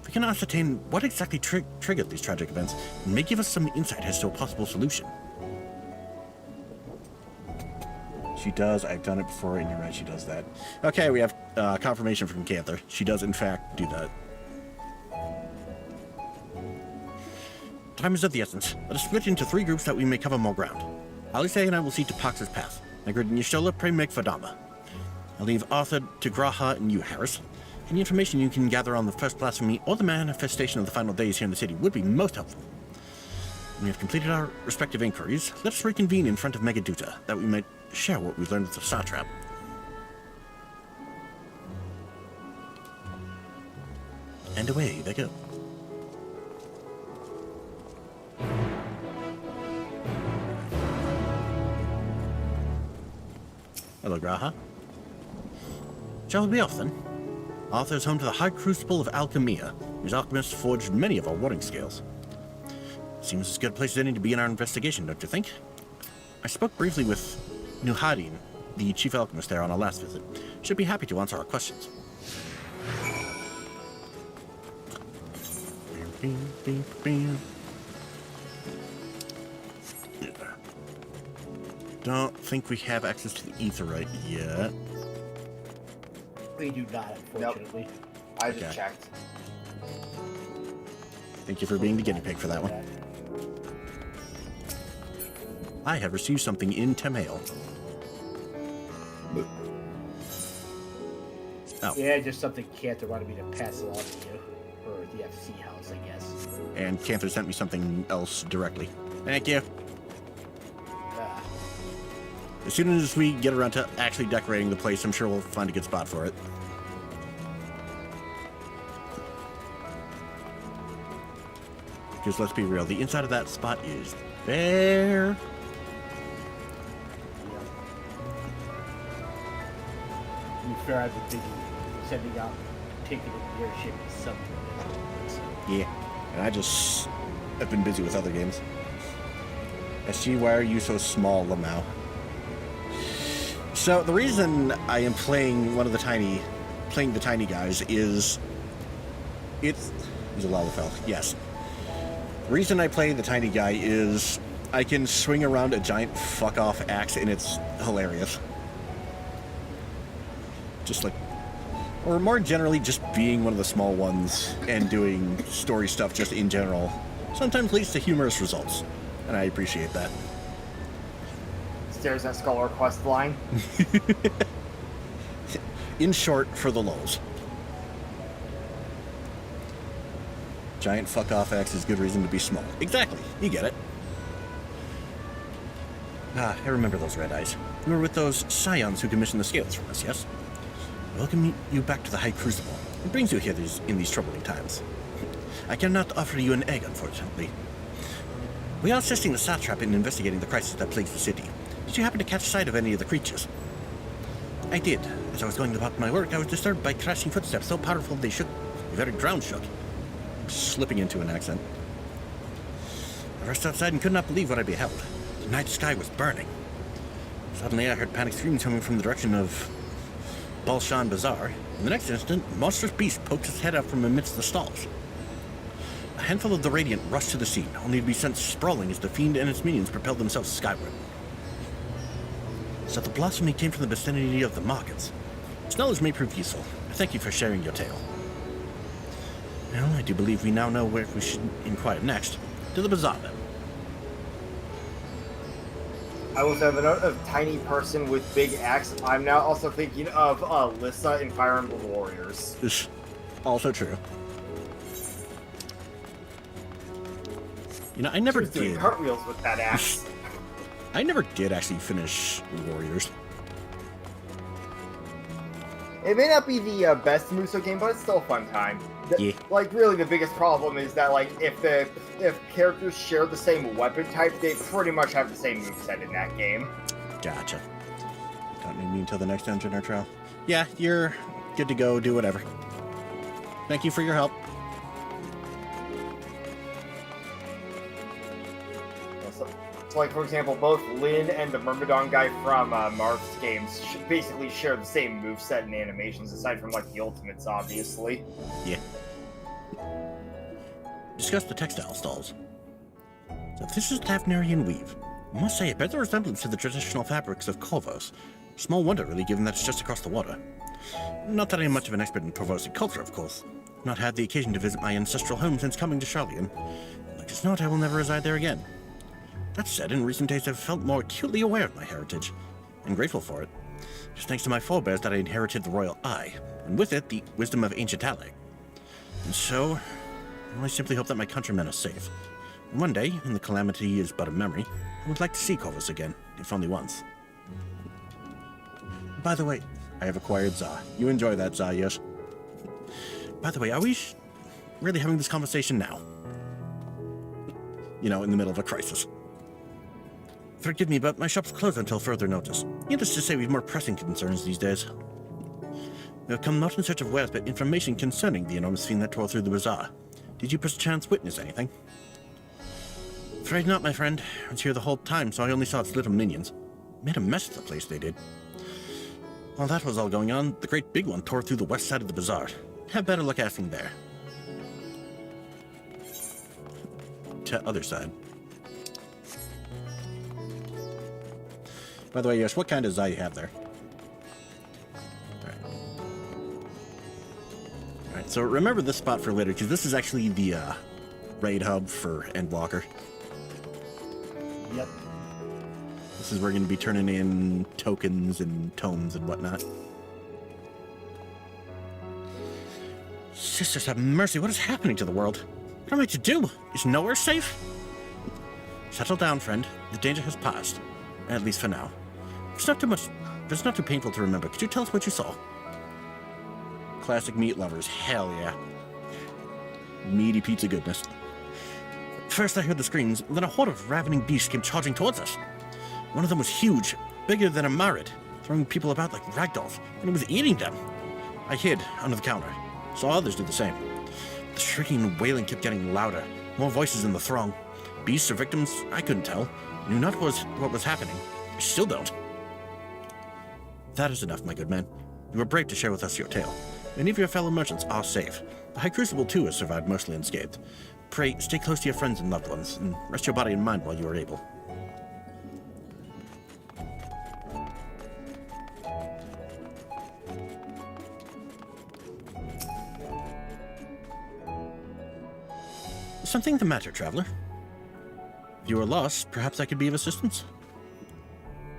If we can ascertain what exactly triggered these tragic events, it may give us some insight as to a possible solution. She does. I've done it before, and you're right, she does that. Okay, we have confirmation from Canther. She does, in fact, do that. Time is of the essence. Let us split into 3 groups that we may cover more ground. Alice and I will see to Pax's path. Negrid and Y'shtola pray make for Dama. I'll leave Arthur to Graha and you, Harris. Any information you can gather on the first blasphemy or the manifestation of the final days here in the city would be most helpful. When we have completed our respective inquiries, let us reconvene in front of Megaduta, that we might share what we've learned with the satrap. And away they go. Hello, Graha. Shall we be off then? Arthur is home to the High Crucible of Alchemia, whose alchemists forged many of our warding scales. Seems as good a place as any to be in our investigation, don't you think? I spoke briefly with Nuhadin, the chief alchemist there, on our last visit. Should be happy to answer our questions. Don't think we have access to the Aetheryte yet. We do not, unfortunately. Nope. I just checked. Thank you for being the guinea pig for that one. I have received something in Tamail. Oh. Yeah, just something Cantor wanted me to pass along to you. Or the FC house, I guess. And Cantor sent me something else directly. Thank you. As soon as we get around to actually decorating the place, I'm sure we'll find a good spot for it. Because let's be real, the inside of that spot is bare. To be fair, I've been thinking sending out, taking an airship to something. Yeah, and I've been busy with other games. SG, why are you so small, Lamau? So the reason I am playing the tiny guys is he's a Lalafell, yes. The reason I play the tiny guy is I can swing around a giant fuck-off axe and it's hilarious. Just like, or more generally, just being one of the small ones and doing story stuff just in general sometimes leads to humorous results, and I appreciate that. Stares at Scholar Quest line. In short, for the lulz. Giant fuck-off axe is good reason to be small. Exactly, you get it. Ah, I remember those red eyes. You were with those scions who commissioned the scales from us, yes? Welcome you back to the High Crucible. It brings you here in these troubling times. I cannot offer you an egg, unfortunately. We are assisting the satrap in investigating the crisis that plagues the city. Did you happen to catch sight of any of the creatures? I did. As I was going about my work, I was disturbed by crashing footsteps so powerful they shook. The very ground shook. Slipping into an accent. I rushed outside and could not believe what I beheld. The night sky was burning. Suddenly I heard panic screams coming from the direction of Balshan Bazaar. In the next instant, a monstrous beast poked its head out from amidst the stalls. A handful of the Radiant rushed to the scene, only to be sent sprawling as the fiend and its minions propelled themselves skyward. So the blossoming came from the vicinity of the markets. Its knowledge may prove useful. Thank you for sharing your tale. Well, I do believe we now know where we should inquire next. To the bazaar, then. I will have a note of tiny person with big axe. I'm now also thinking of Lissa in Fire Emblem Warriors. Also true. You know, I never She was doing did. cartwheels with that axe. I never did actually finish Warriors. It may not be the best Muso game, but it's still a fun time. Yeah. Like, really, the biggest problem is that, like, if characters share the same weapon type, they pretty much have the same moveset in that game. Gotcha. Don't need me until the next dungeon or trial. Yeah, you're good to go. Do whatever. Thank you for your help. So, like, for example, both Lin and the Myrmidon guy from Marth's games basically share the same moveset and animations, aside from, like, the ultimates, obviously. Yeah. Discuss the textile stalls. So if this is Tavnarian weave, I must say it bears a resemblance to the traditional fabrics of Korvos. Small wonder, really, given that it's just across the water. Not that I am much of an expert in Korvosic culture, of course. I've not had the occasion to visit my ancestral home since coming to Charlian. Like as not, I will never reside there again. That said, in recent days I've felt more acutely aware of my heritage, and grateful for it. Just thanks to my forebears that I inherited the royal eye, and with it, the wisdom of ancient Alec. And so, I simply hope that my countrymen are safe. And one day, when the calamity is but a memory, I would like to see Korvos again, if only once. By the way, I have acquired Za. You enjoy that, Za, yes? By the way, are we really having this conversation now? You know, in the middle of a crisis. Forgive me, but my shop's closed until further notice. Needless to say, we've more pressing concerns these days. We have come not in search of wares, but information concerning the enormous fiend that tore through the bazaar. Did you perchance witness anything? Afraid not, my friend. I was here the whole time, so I only saw its little minions. Made a mess of the place, they did. While that was all going on, the great big one tore through the west side of the bazaar. Have better luck asking there. To other side. By the way, yes, what kind of Za you have there? Alright, so remember this spot for later, because this is actually the raid hub for Endwalker. Yep. This is where we're going to be turning in tokens and tomes and whatnot. Sisters have mercy, what is happening to the world? What am I to do? Is nowhere safe? Settle down, friend. The danger has passed. At least for now. It's not too painful to remember. Could you tell us what you saw? Classic meat lovers. Hell yeah. Meaty pizza goodness. First I heard the screams, then a horde of ravening beasts came charging towards us. One of them was huge, bigger than a Marid, throwing people about like ragdolls, and it was eating them. I hid under the counter. Saw others do the same. The shrieking and wailing kept getting louder. More voices in the throng. Beasts or victims, I couldn't tell. Knew not what was happening. I still don't. That is enough, my good man. You were brave to share with us your tale. Many of your fellow merchants are safe. The High Crucible, too, has survived mostly unscathed. Pray, stay close to your friends and loved ones, and rest your body and mind while you are able. Something the matter, traveler? If you are lost, perhaps I could be of assistance?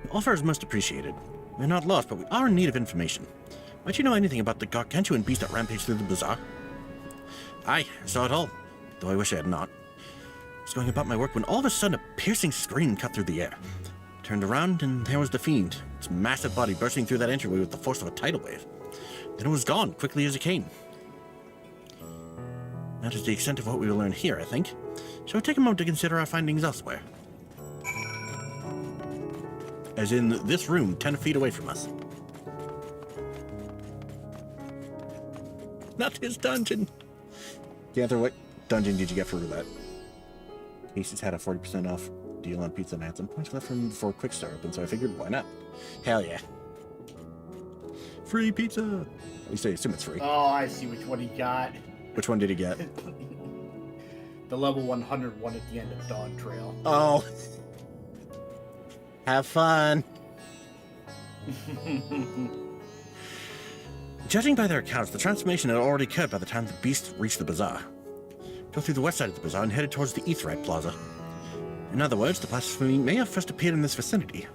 Your offer is most appreciated. We're not lost, but we are in need of information. Might you know anything about the gargantuan beast that rampaged through the bazaar? Aye, I saw it all, though I wish I had not. I was going about my work when all of a sudden a piercing scream cut through the air. Turned around, and there was the fiend, its massive body bursting through that entryway with the force of a tidal wave. Then it was gone, quickly as it came. That is the extent of what we will learn here, I think. Shall we take a moment to consider our findings elsewhere? As in this room, 10 feet away from us. Not his dungeon! Ganther, what dungeon did you get for roulette? Casey's had a 40% off deal on pizza and I had some points left from before Quick Start opened, so I figured, why not? Hell yeah. Free pizza! At least I assume it's free. Oh, I see which one he got. Which one did he get? The level 100 one at the end of Dawn Trail. Oh. Have fun. Judging by their accounts, the transformation had already occurred by the time the beast reached the bazaar. Go through the west side of the bazaar and headed towards the Aetheryte Plaza. In other words, the blasphemy may have first appeared in this vicinity.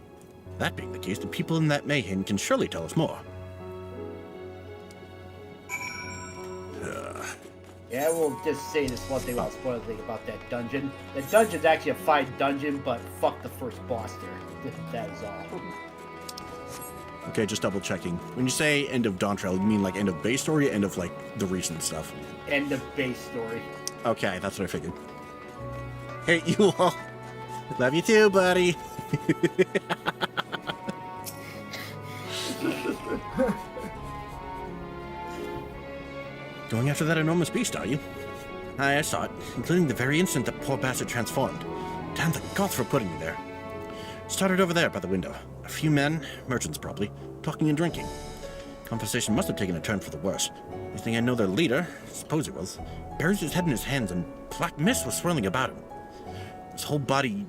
That being the case, the people in that mayhem can surely tell us more. Yeah, we'll just say this one thing, I'll spoil thing about that dungeon. The dungeon's actually a fine dungeon, but fuck the first boss there. That is all. Okay, just double checking. When you say end of Dawn Trail, you mean like end of base story or end of like the recent stuff? End of base story. Okay, that's what I figured. Hey, you all. Love you too, buddy. Going after that enormous beast, are you? Aye, I saw it, including the very instant that poor bastard transformed. Damn the gods for putting me there. Started over there by the window. A few men, merchants probably, talking and drinking. Conversation must have taken a turn for the worse. I think I know their leader, I suppose it was, buries his head in his hands and black mist was swirling about him. His whole body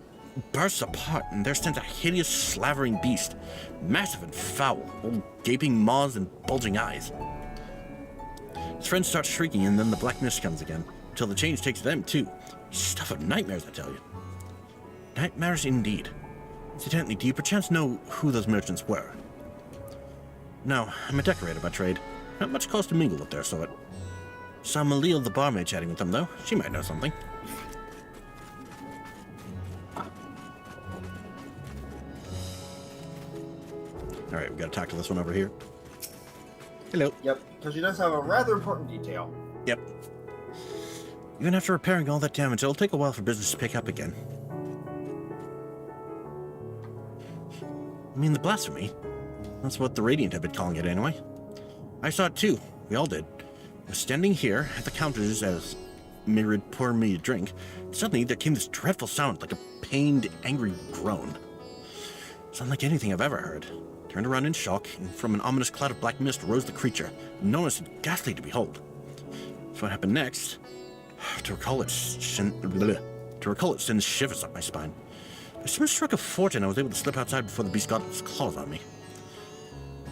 bursts apart and there stands a hideous slavering beast, massive and foul, all gaping maws and bulging eyes. His friends start shrieking and then the black mist comes again, until the change takes them too. Stuff of nightmares, I tell you. Nightmares indeed. Incidentally, do you perchance know who those merchants were? No, I'm a decorator by trade. Not much cause to mingle with their sort. Saw Malil the barmaid chatting with them, though. She might know something. Alright, we gotta talk to this one over here. Hello. Yep, because she does have a rather important detail. Yep. Even after repairing all that damage, it'll take a while for business to pick up again. I mean, the blasphemy. That's what the Radiant have been calling it anyway. I saw it too. We all did. I was standing here at the counters as Mirid poured me a drink. Suddenly, there came this dreadful sound, like a pained, angry groan. It's unlike anything I've ever heard. Turned around in shock, and from an ominous cloud of black mist rose the creature, enormous and ghastly to behold. So what happened next? To recall it sends shivers up my spine. By some stroke of fortune, I was able to slip outside before the beast got its claws on me.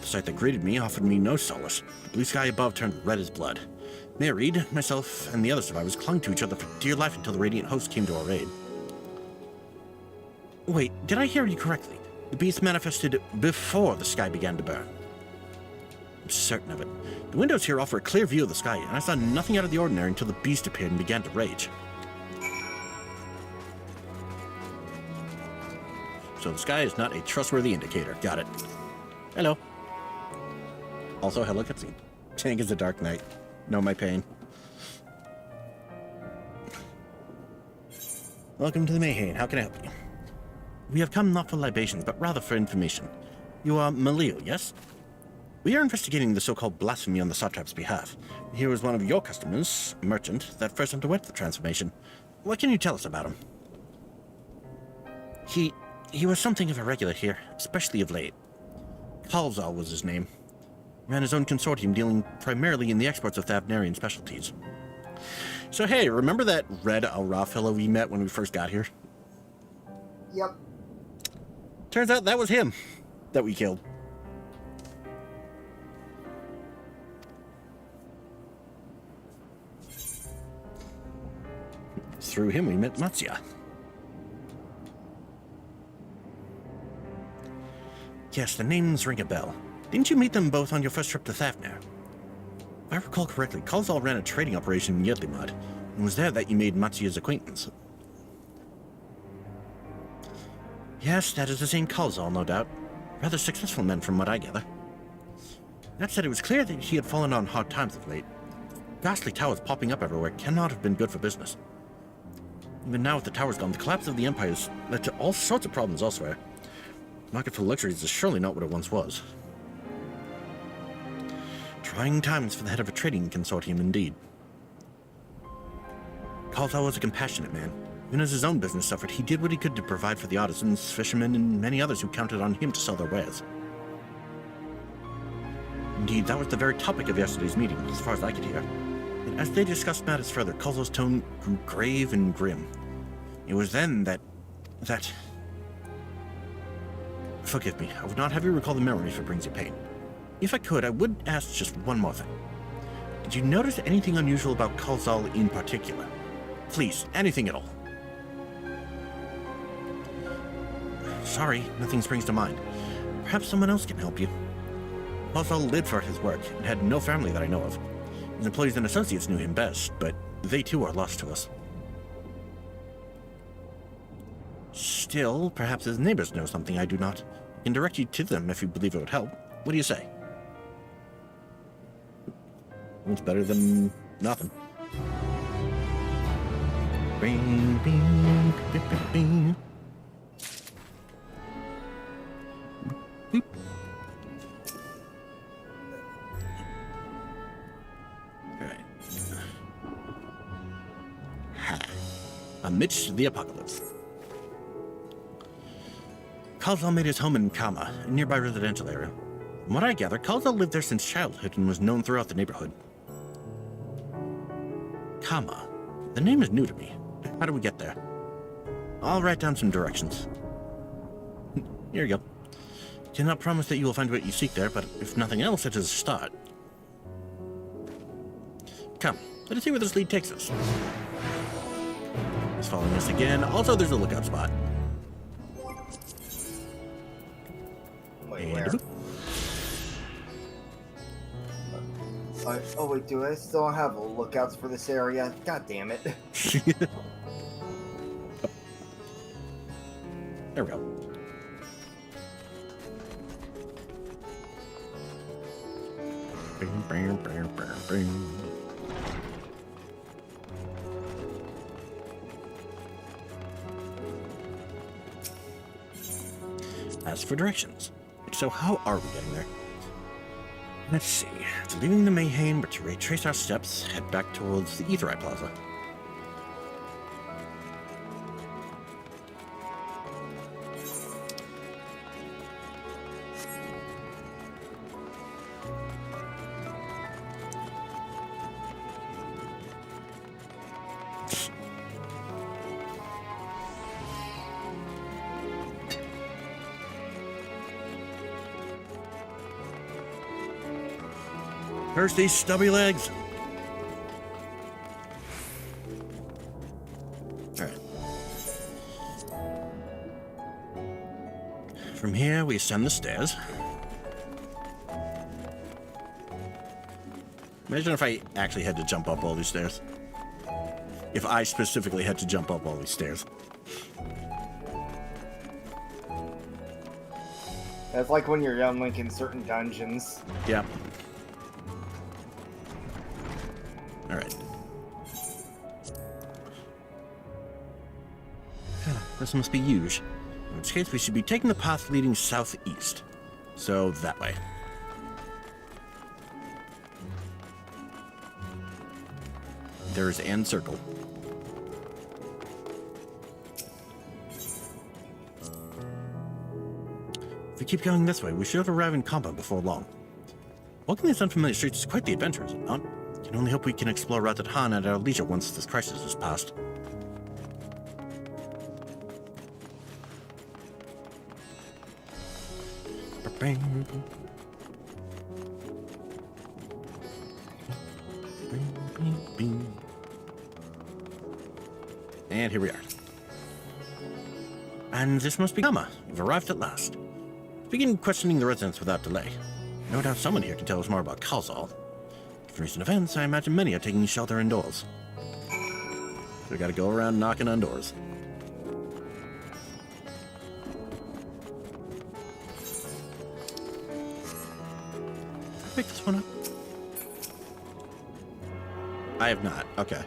The sight that greeted me offered me no solace. The blue sky above turned red as blood. Marid, myself, and the other survivors clung to each other for dear life until the Radiant host came to our aid. Wait, did I hear you correctly? The beast manifested before the sky began to burn. I'm certain of it. The windows here offer a clear view of the sky, and I saw nothing out of the ordinary until the beast appeared and began to rage. So the sky is not a trustworthy indicator. Got it. Hello. Also, hello, cutscene. Tank is a dark knight. Know my pain. Welcome to the Mayhain. How can I help you? We have come not for libations, but rather for information. You are Malio, yes? We are investigating the so-called blasphemy on the Satrap's behalf. Here was one of your customers, a merchant, that first underwent the transformation. What can you tell us about him? He was something of a regular here, especially of late. Kalzal was his name. He ran his own consortium dealing primarily in the exports of Thavnarian specialties. So hey, remember that Red Al-Ra fellow we met when we first got here? Yep. Turns out that was him that we killed. Through him we met Matsya. Yes, the names ring a bell. Didn't you meet them both on your first trip to Thavnar? If I recall correctly, Kalzal ran a trading operation in Yedlimad, and was there that you made Matsya's acquaintance. Yes, that is the same Kalzal, no doubt. Rather successful men from what I gather. That said, it was clear that he had fallen on hard times of late. Ghastly towers popping up everywhere cannot have been good for business. Even now with the towers gone, the collapse of the Empire has led to all sorts of problems elsewhere. The market for luxuries is surely not what it once was. Trying times for the head of a trading consortium, indeed. Kalzal was a compassionate man. Even as his own business suffered, he did what he could to provide for the artisans, fishermen, and many others who counted on him to sell their wares. Indeed, that was the very topic of yesterday's meeting, as far as I could hear. And as they discussed matters further, Kalzal's tone grew grave and grim. It was then that... Forgive me, I would not have you recall the memory if it brings you pain. If I could, I would ask just one more thing. Did you notice anything unusual about Kalzal in particular? Please, anything at all. Sorry, nothing springs to mind. Perhaps someone else can help you. Kalzal lived for his work and had no family that I know of. His employees and associates knew him best, but they too are lost to us. Still, perhaps his neighbors know something I do not. I can direct you to them if you believe it would help. What do you say? It's better than nothing. Bing, bing, bing, bing, bing. Boop. Alright. Amidst the apocalypse. Kalzal made his home in Kama, a nearby residential area. From what I gather, Kalzal lived there since childhood and was known throughout the neighborhood. Kama. The name is new to me. How do we get there? I'll write down some directions. Here you go. Cannot promise that you will find what you seek there, but if nothing else, it is a start. Come, let us see where this lead takes us. He's following us again. Also, there's a lookout spot. Wait, where? Oh wait, do I still have lookouts for this area? God damn it. There we go. Bing, bing, bing, bing, bing. As for directions, so how are we getting there? Let's see. After leaving the Mayhain, we're to retrace our steps, head back towards the Aetherai Plaza. Curse these stubby legs. Alright. From here, we ascend the stairs. Imagine if I actually had to jump up all these stairs. If I specifically had to jump up all these stairs. That's like when you're young, like in certain dungeons. Yeah. Alright. This must be huge. In which case, we should be taking the path leading southeast. So, that way. There's End Circle. If we keep going this way, we should arrive in combat before long. Walking these unfamiliar streets is quite the adventure, is it not? Can only hope we can explore Ratat Han at our leisure once this crisis is past. And here we are. And this must be Gamma. We've arrived at last. Begin questioning the residents without delay. No doubt someone here can tell us more about Kalzal. From recent events, I imagine many are taking shelter indoors. So we gotta go around knocking on doors. Pick this one up. I have not. Okay.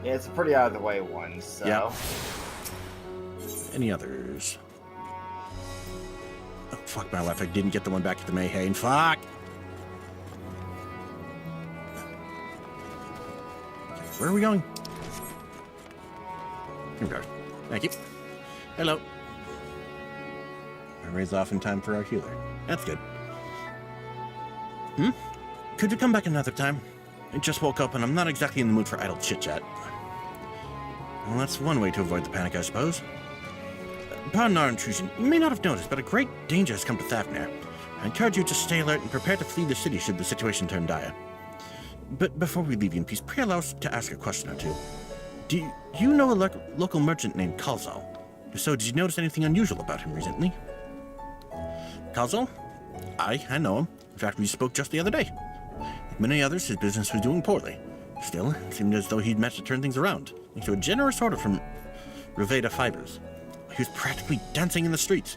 Yeah, it's a pretty out of the way one, so. Yeah. Any others? Oh, fuck my life. I didn't get the one back at the Mayhain. Fuck! Where are we going? Here we are. Thank you. Hello. I raise off in time for our healer. That's good. Could you come back another time? I just woke up and I'm not exactly in the mood for idle chit-chat. Well, that's one way to avoid the panic, I suppose. Pardon our intrusion. You may not have noticed, but a great danger has come to Thavnir. I encourage you to stay alert and prepare to flee the city should the situation turn dire. But before we leave you in peace, pray allow us to ask a question or two. Do you know a local merchant named Kalzal? If so, did you notice anything unusual about him recently? Kalzal? I know him. In fact, we spoke just the other day. Like many others, his business was doing poorly. Still, it seemed as though he'd managed to turn things around, thanks to a generous order from Reveda Fibers. He was practically dancing in the streets.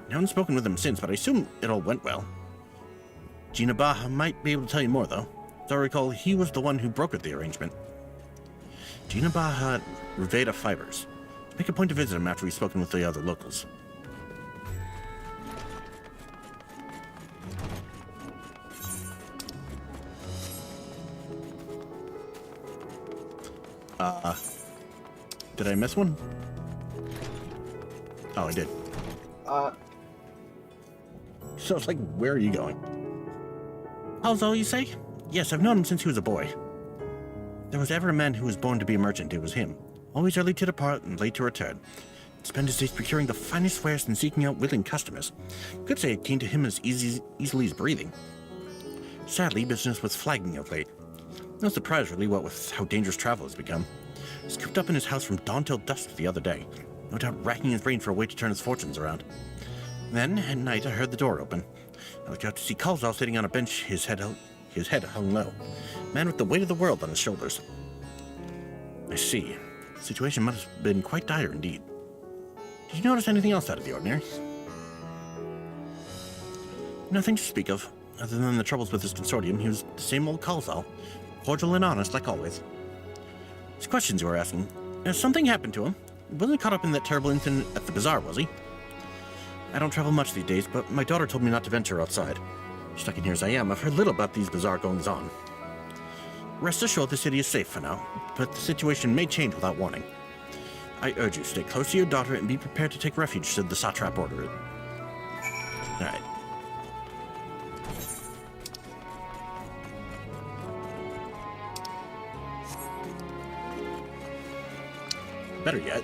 I haven't spoken with him since, but I assume it all went well. Gina Baha might be able to tell you more, though. As I recall, he was the one who brokered the arrangement. Gina Baha Reveda Fibers. Make a point to visit him after we've spoken with the other locals. Did I miss one? Oh, I did. So it's like, where are you going? Kalzal, you say? Yes, I've known him since he was a boy. If there was ever a man who was born to be a merchant, it was him. Always early to depart and late to return. He'd spend his days procuring the finest wares and seeking out willing customers. You could say it came to him as easily as breathing. Sadly, business was flagging of late. No surprise, really, what with how dangerous travel has become. He was cooped up in his house from dawn till dusk the other day, no doubt racking his brain for a way to turn his fortunes around. Then, at night, I heard the door open. I looked out to see Kalzal sitting on a bench, his head hung low. Man with the weight of the world on his shoulders. I see. The situation must have been quite dire indeed. Did you notice anything else out of the ordinary? Nothing to speak of. Other than the troubles with his consortium, he was the same old Kalzal. Cordial and honest, like always. These questions you were asking. Has something happened to him? He wasn't caught up in that terrible incident at the bazaar, was he? I don't travel much these days, but my daughter told me not to venture outside. Stuck in here as I am, I've heard little about these bazaar goings-on. Rest assured the city is safe for now, but the situation may change without warning. I urge you, stay close to your daughter and be prepared to take refuge should the satrap order it. Alright. Better yet,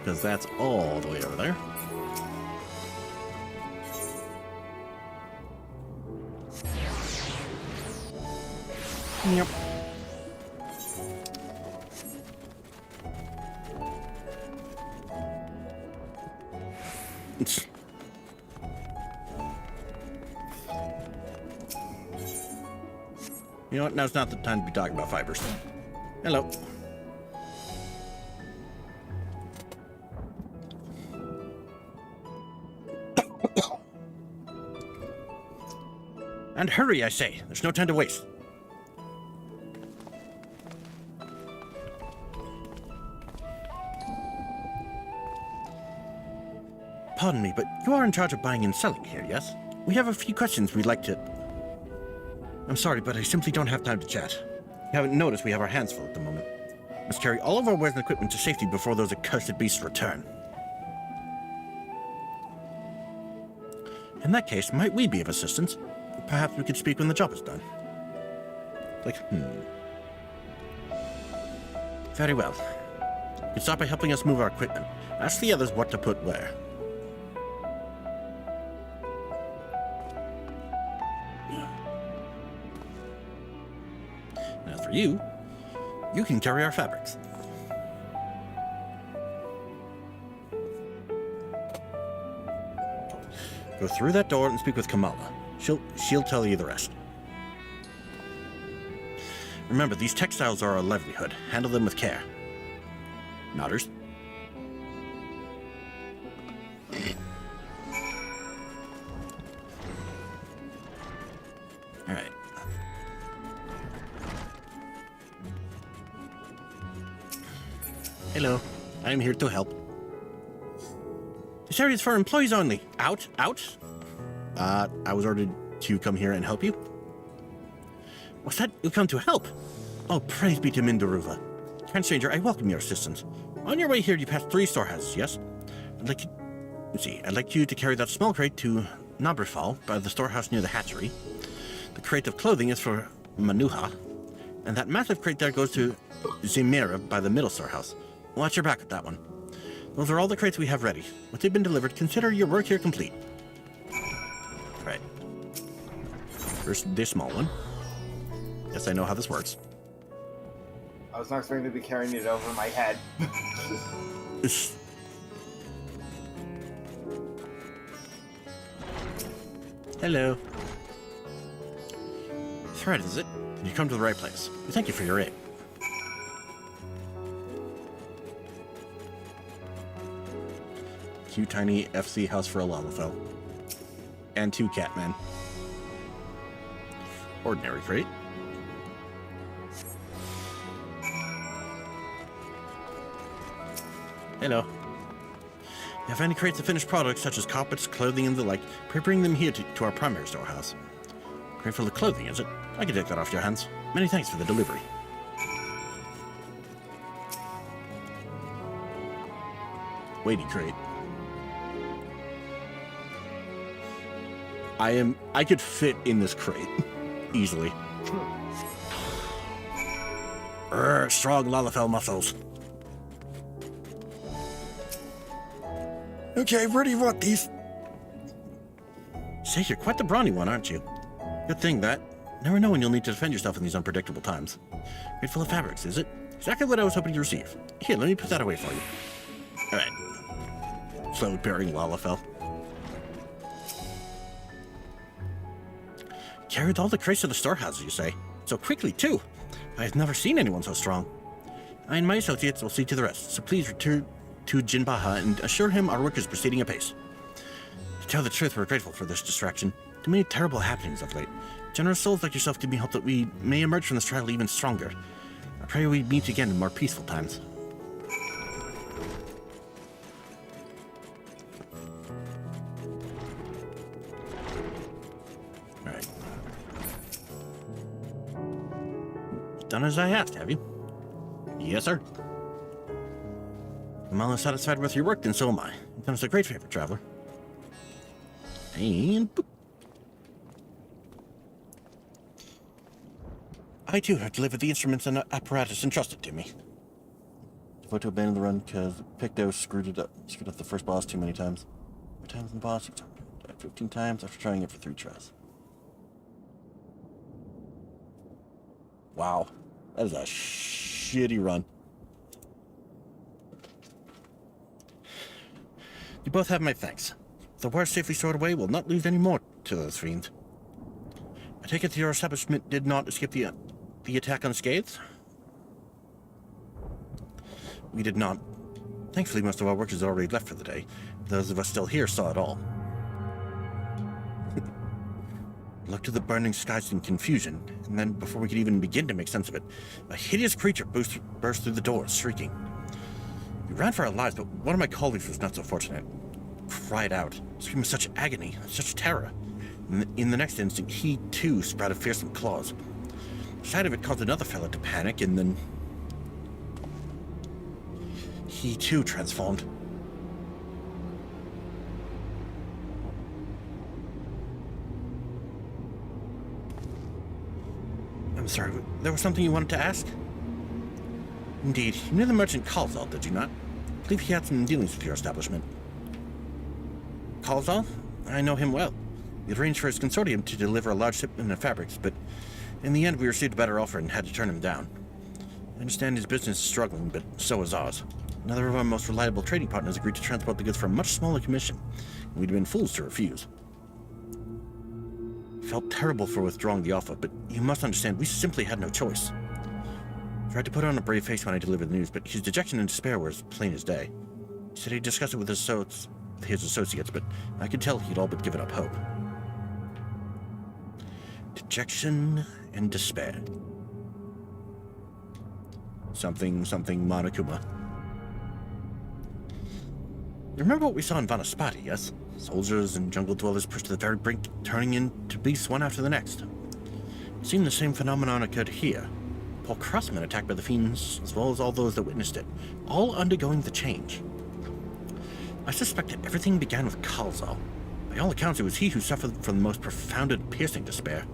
because that's all the way over there. Yep. You know what? Now's not the time to be talking about fibers. Hello. And hurry, I say. There's no time to waste. Pardon me, but you are in charge of buying and selling here, yes? We have a few questions we'd like to... I'm sorry, but I simply don't have time to chat. You haven't noticed we have our hands full at the moment. Must carry all of our wares and equipment to safety before those accursed beasts return. In that case, might we be of assistance? Perhaps we could speak when the job is done. Very well. You can start by helping us move our equipment. Ask the others what to put where. Now for you, you can carry our fabrics. Go through that door and speak with Kamala. She'll tell you the rest. Remember, these textiles are our livelihood. Handle them with care. Nodders. All right. Hello. I'm here to help. This area is for employees only. Out? Out? I was ordered to come here and help you. What's that? You come to help? Oh, praise be to Mindaruva. Kind stranger, I welcome your assistance. On your way here, you pass 3 storehouses, yes? I'd like you to carry that small crate to Nabrifal by the storehouse near the hatchery. The crate of clothing is for Manuha, and that massive crate there goes to Zemira by the middle storehouse. Watch your back with that one. Those are all the crates we have ready. Once they've been delivered, consider your work here complete. Right. First, this small one. Yes, I know how this works. I was not expecting to be carrying it over my head. Hello. Thread, is it? You come to the right place. Thank you for your aid. Cute tiny FC house for a Lalafell. And 2 catmen. Ordinary crate. Hello. If you have any crates of finished products such as carpets, clothing, and the like, pray bring them here to our primary storehouse. Crate full of clothing, is it? I can take that off your hands. Many thanks for the delivery. Weighty crate. I could fit in this crate. Easily. Strong Lalafell muscles. Okay, where do you want these? Say, you're quite the brawny one, aren't you? Good thing that. Never know when you'll need to defend yourself in these unpredictable times. Crate full of fabrics, is it? Exactly what I was hoping to receive. Here, let me put that away for you. Alright. Slow bearing Lalafell. Carried all the crates to the storehouses, you say? So quickly, too. I've never seen anyone so strong. I and my associates will see to the rest, so please return to Jinbaha and assure him our work is proceeding apace. To tell the truth, we're grateful for this distraction. Too many terrible happenings of late. Generous souls like yourself give me hope that we may emerge from this trial even stronger. I pray we meet again in more peaceful times. Alright. Done as I asked, have you? Yes, sir. I'm all satisfied with your work, and so am I. You've done us a great favor, traveler. And boop. I too have delivered the instruments and apparatus entrusted to me. Devote to abandon the run because Picto screwed up the first boss too many times. 4 times in the boss, 15 times after trying it for 3 tries. Wow, that is a shitty run. You both have my thanks. If the wares safely stored away, we'll not lose any more to those fiends. I take it your establishment did not escape the the attack unscathed? We did not. Thankfully, most of our workers had already left for the day. Those of us still here saw it all. Looked at the burning skies in confusion, and then, before we could even begin to make sense of it, a hideous creature burst through the doors, shrieking. We ran for our lives, but one of my colleagues was not so fortunate. Cried out, screaming such agony, such terror. In the next instant, he too sprouted fearsome claws. The sight of it caused another fellow to panic, and then he too transformed. I'm sorry, there was something you wanted to ask? Indeed, you knew the merchant Kalzal, did you not? I believe he had some dealings with your establishment. Kalzal? I know him well. We had arranged for his consortium to deliver a large shipment of fabrics, but in the end we received a better offer and had to turn him down. I understand his business is struggling, but so is ours. Another of our most reliable trading partners agreed to transport the goods for a much smaller commission, and we'd been fools to refuse. Felt terrible for withdrawing the offer, but you must understand, we simply had no choice. Tried to put on a brave face when I delivered the news, but his dejection and despair were as plain as day. He said he'd discuss it with his associates, but I could tell he'd all but given up hope. Dejection and despair. Something Monokuma. You remember what we saw in Vanaspati, yes? Soldiers and jungle dwellers pushed to the very brink, turning into beasts one after the next. It seemed the same phenomenon occurred here. Poor craftsmen attacked by the fiends, as well as all those that witnessed it, all undergoing the change. I suspect that everything began with Kalzal. By all accounts, it was he who suffered from the most profound and piercing despair.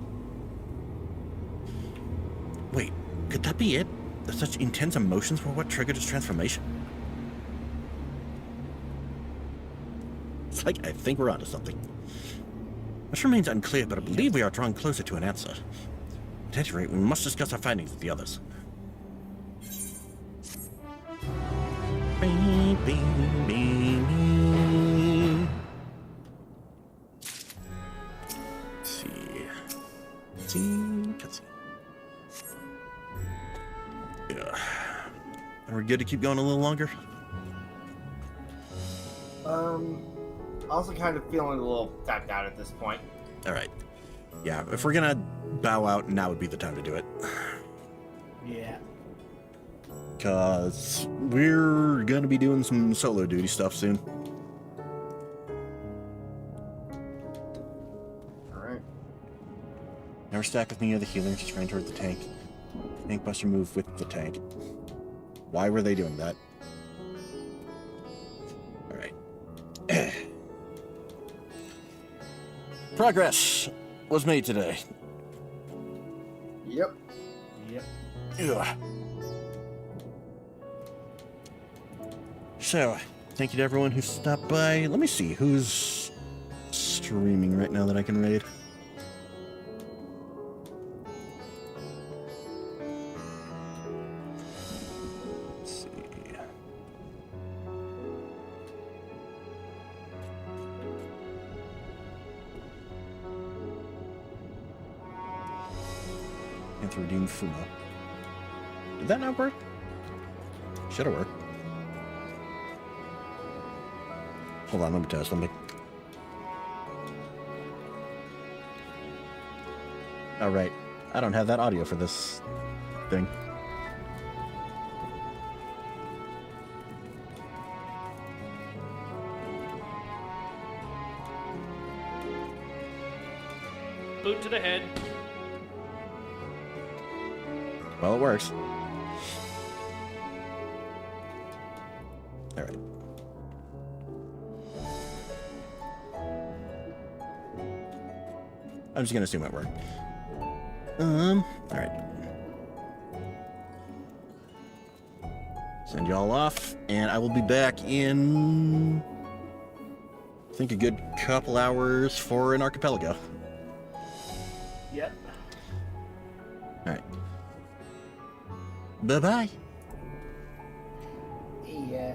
Wait, could that be it? That such intense emotions were what triggered his transformation? It's like, I think we're onto something. Much remains unclear, but I believe we are drawing closer to an answer. At any rate, we must discuss our findings with the others. Let's see. Yeah. Are we good to keep going a little longer? Also kind of feeling a little tapped out at this point. Alright. Yeah, if we're gonna bow out, now would be the time to do it. Yeah. Because we're gonna be doing some solo duty stuff soon. Alright. Never stack with me near the healer, just ran toward the tank. Tank buster moved with the tank. Why were they doing that? Alright. Progress was made today. Yep. Ugh. So, thank you to everyone who stopped by. Let me see, who's streaming right now that I can raid? Let's see. And redeem Fumo. Did that not work? Should have worked. Hold on, let me test. Oh, right. I don't have that audio for this thing. Boot to the head. Well, it works. All right. I'm just gonna assume it worked. All right. Send y'all off, and I will be back in, I think, a good couple hours for an archipelago. Yep. All right. Bye-bye. Yeah.